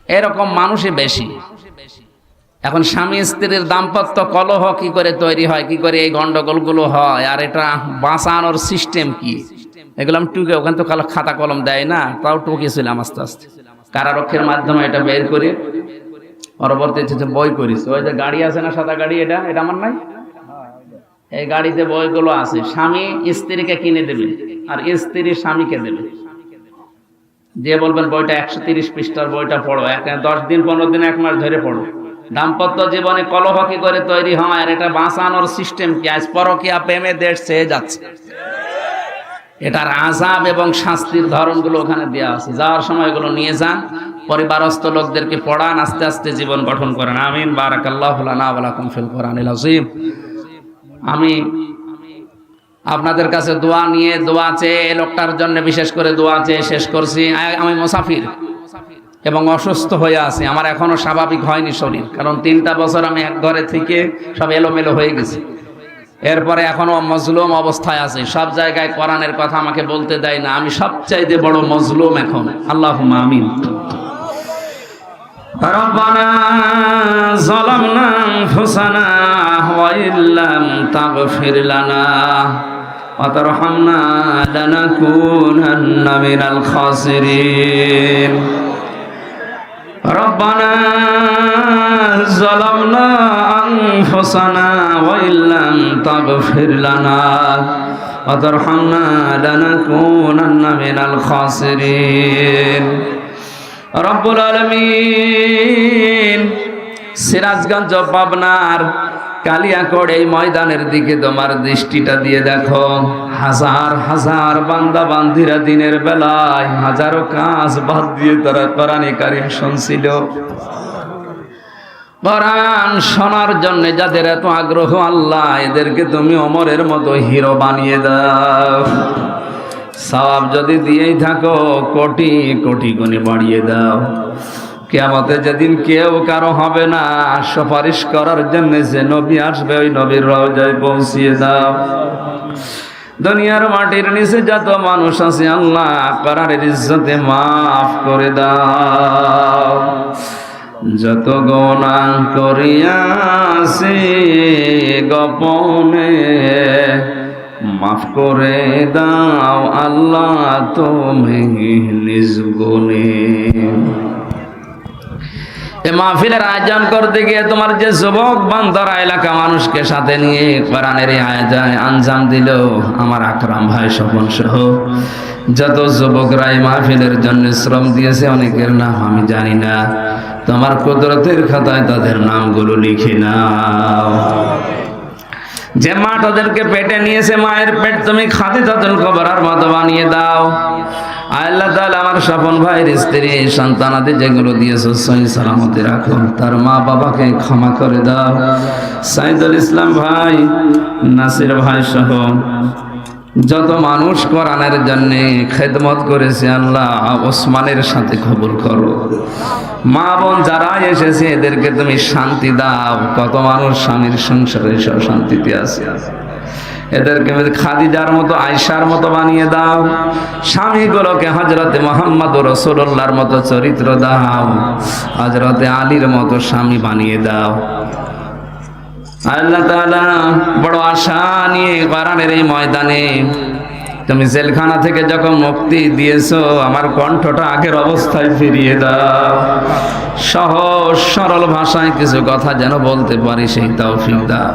এরকম মানুষই বেশি। এখন স্বামী স্ত্রীর দাম্পত্য কলহ কি করে তৈরি হয়, কি করে এই গন্ডগোলগুলো হয়, আর এটা বাঁচানোর সিস্টেম কি, এগুলো আমি টুকে, ওখানে তো খাতা কলম দেয় না, তাও টুকেছিলাম আস্তে আস্তে, কারারক্ষের মাধ্যমে এটা বের করে পরবর্তীতে বই করিস, ওই যে গাড়ি আছে না সাদা গাড়ি, এটা এটা আমার নাই, এই গাড়িতে বইগুলো আছে। স্বামী স্ত্রীকে কিনে দেবে আর স্ত্রী স্বামীকে দেবে, দিয়ে বলবেন বইটা 130 পৃষ্ঠার বইটা পড়ো, 10 দিন 15 দিন 1 মাস ধরে পড়ো। দাম্পত্য জীবনে কলহ কি করে তৈরি হয় আর এটা বাঁচানোর সিস্টেম কি? আজ পরকীয়া প্রেমে দেশ চেয়ে যাচ্ছে, এটার আযাব এবং শাস্তির ধরনগুলো ওখানে দেওয়া আছে। যাওয়ার সময় এগুলো নিয়ে যান, পরিবারস্থ লোকদেরকে পড়ান, আস্তে আস্তে জীবন গঠন করেন। আমিন। বারাকাল্লাহু লানা ওয়া লাকুম ফিল কোরআনিল আযীম। আমি আপনাদের কাছে দোয়া নিয়ে, দোয়া চেয়ে, লোকটার জন্য বিশেষ করে দোয়া চেয়ে শেষ করছি। আমি মুসাফির এবং অসুস্থ হয়ে আছি, আমার এখনো স্বাভাবিক হয়নি শরীর, কারণ 3টা বছর আমি এক ঘরে থেকে সব এলোমেলো হয়ে গেছি। এরপরে এখনো মজলুম অবস্থায় আছে, সব জায়গায় কোরআনের কথা আমাকে বলতে দেয় না, আমি সবচাইতে বড় মজলুম এখন। আল্লাহুম্মা আমিন। রব্বানা যালামনা আনফুসানা ওয়া ইল্লাম তাগফির লানা ওয়া তারহামনা লানাকুনান্না মিনাল খাসিরিন। রব্বানা যালামনা আনফুসানা ওয়া ইল্লাম তাগফির লানা ওয়া তারহামনা লানাকুনান্না মিনাল খাসিরিন। রব্বুল আলামিন, সিরাজগঞ্জ পাবনার কালিয়াকড় এই ময়দানের দিকে তোমার দৃষ্টিটা দিয়ে দেখো। হাজার হাজার বান্দা বান্দিরা দিনের বেলায় হাজারো কাজ বাদ দিয়ে তারা কোরআনে কারীম শুনছিল। কোরআন শোনার জন্য যাদের এত আগ্রহ, আল্লাহ এদেরকে তুমি ওমরের মতো হিরো বানিয়ে দাও। সওয়াব যদি দিয়েই থাকো, কোটি কোটি গুণে বাড়িয়ে দাও। কিয়ামতে যেদিন কেউ কারো হবে না, সুপারিশ করার জন্য যে নবী আসবে, ওই নবীর রওজায় পৌঁছিয়ে দাও। দুনিয়ার মাটির নিচে যত মানুষ আছে, আল্লাহ কোরআনের ইজ্জতে মাফ করে দাও। যত গুনাহ করিয়াছি গোপনে, মাফ করে দাও আল্লাহ তুমি নিজ গুণে। এই মাহফিলের আয়োজন করতে গিয়ে তোমার যে যুবক বান্দারা এলাকা মানুষকে সাথে নিয়ে কোরআনের এই আয়োজনে আঞ্জাম দিল, আমার আকরাম ভাই স্বপন সহ যত যুবকরা এই মাহফিলের জন্য শ্রম দিয়েছে, অনেকের নাম আমি জানি না, তোমার কুদরতের খাতায় তাদের নামগুলো লিখে নাও। যে মা তাদেরকে পেটে নিয়েছে, মায়ের পেট তুমি খাদিজাতুল কুবরার মতো বানিয়ে দাও। আল্লাহ তাআলা আমার স্বপন ভাইয়ের স্ত্রী সন্তানাদি যেগুলো দিয়েছো সহি সালামতে রাখো, তার মা বাবাকে ক্ষমা করে দাও। সাইদুল ইসলাম ভাই, নাসির ভাই সহ যত মানুষ কোরআনের জন্য খেদমত করেছে, আল্লাহ ওসমানের সাথে কবুল করো। মা বোন যারা এসেছে এদেরকে তুমি শান্তি দাও। কত মানুষ স্বামীর সংসারে শান্তিতে আছে, এদেরকে খাদিজার মতো, আয়েশার মতো বানিয়ে দাও। স্বামীগুলোকে হযরতে মুহাম্মদ রাসূলুল্লাহর মতো চরিত্র দাও, হযরতে আলীর মতো স্বামী বানিয়ে দাও। আল্লাহ তাআলা বড় আশা নিয়ে কোরআনের এই ময়দানে তুমি জেলখানা থেকে যখন মুক্তি দিয়েছো, আমার কণ্ঠটা আগের অবস্থায় ফিরিয়ে দাও। সহজ সরল ভাষায় কিছু কথা যেন বলতে পারি, সেই তৌফিক দাও।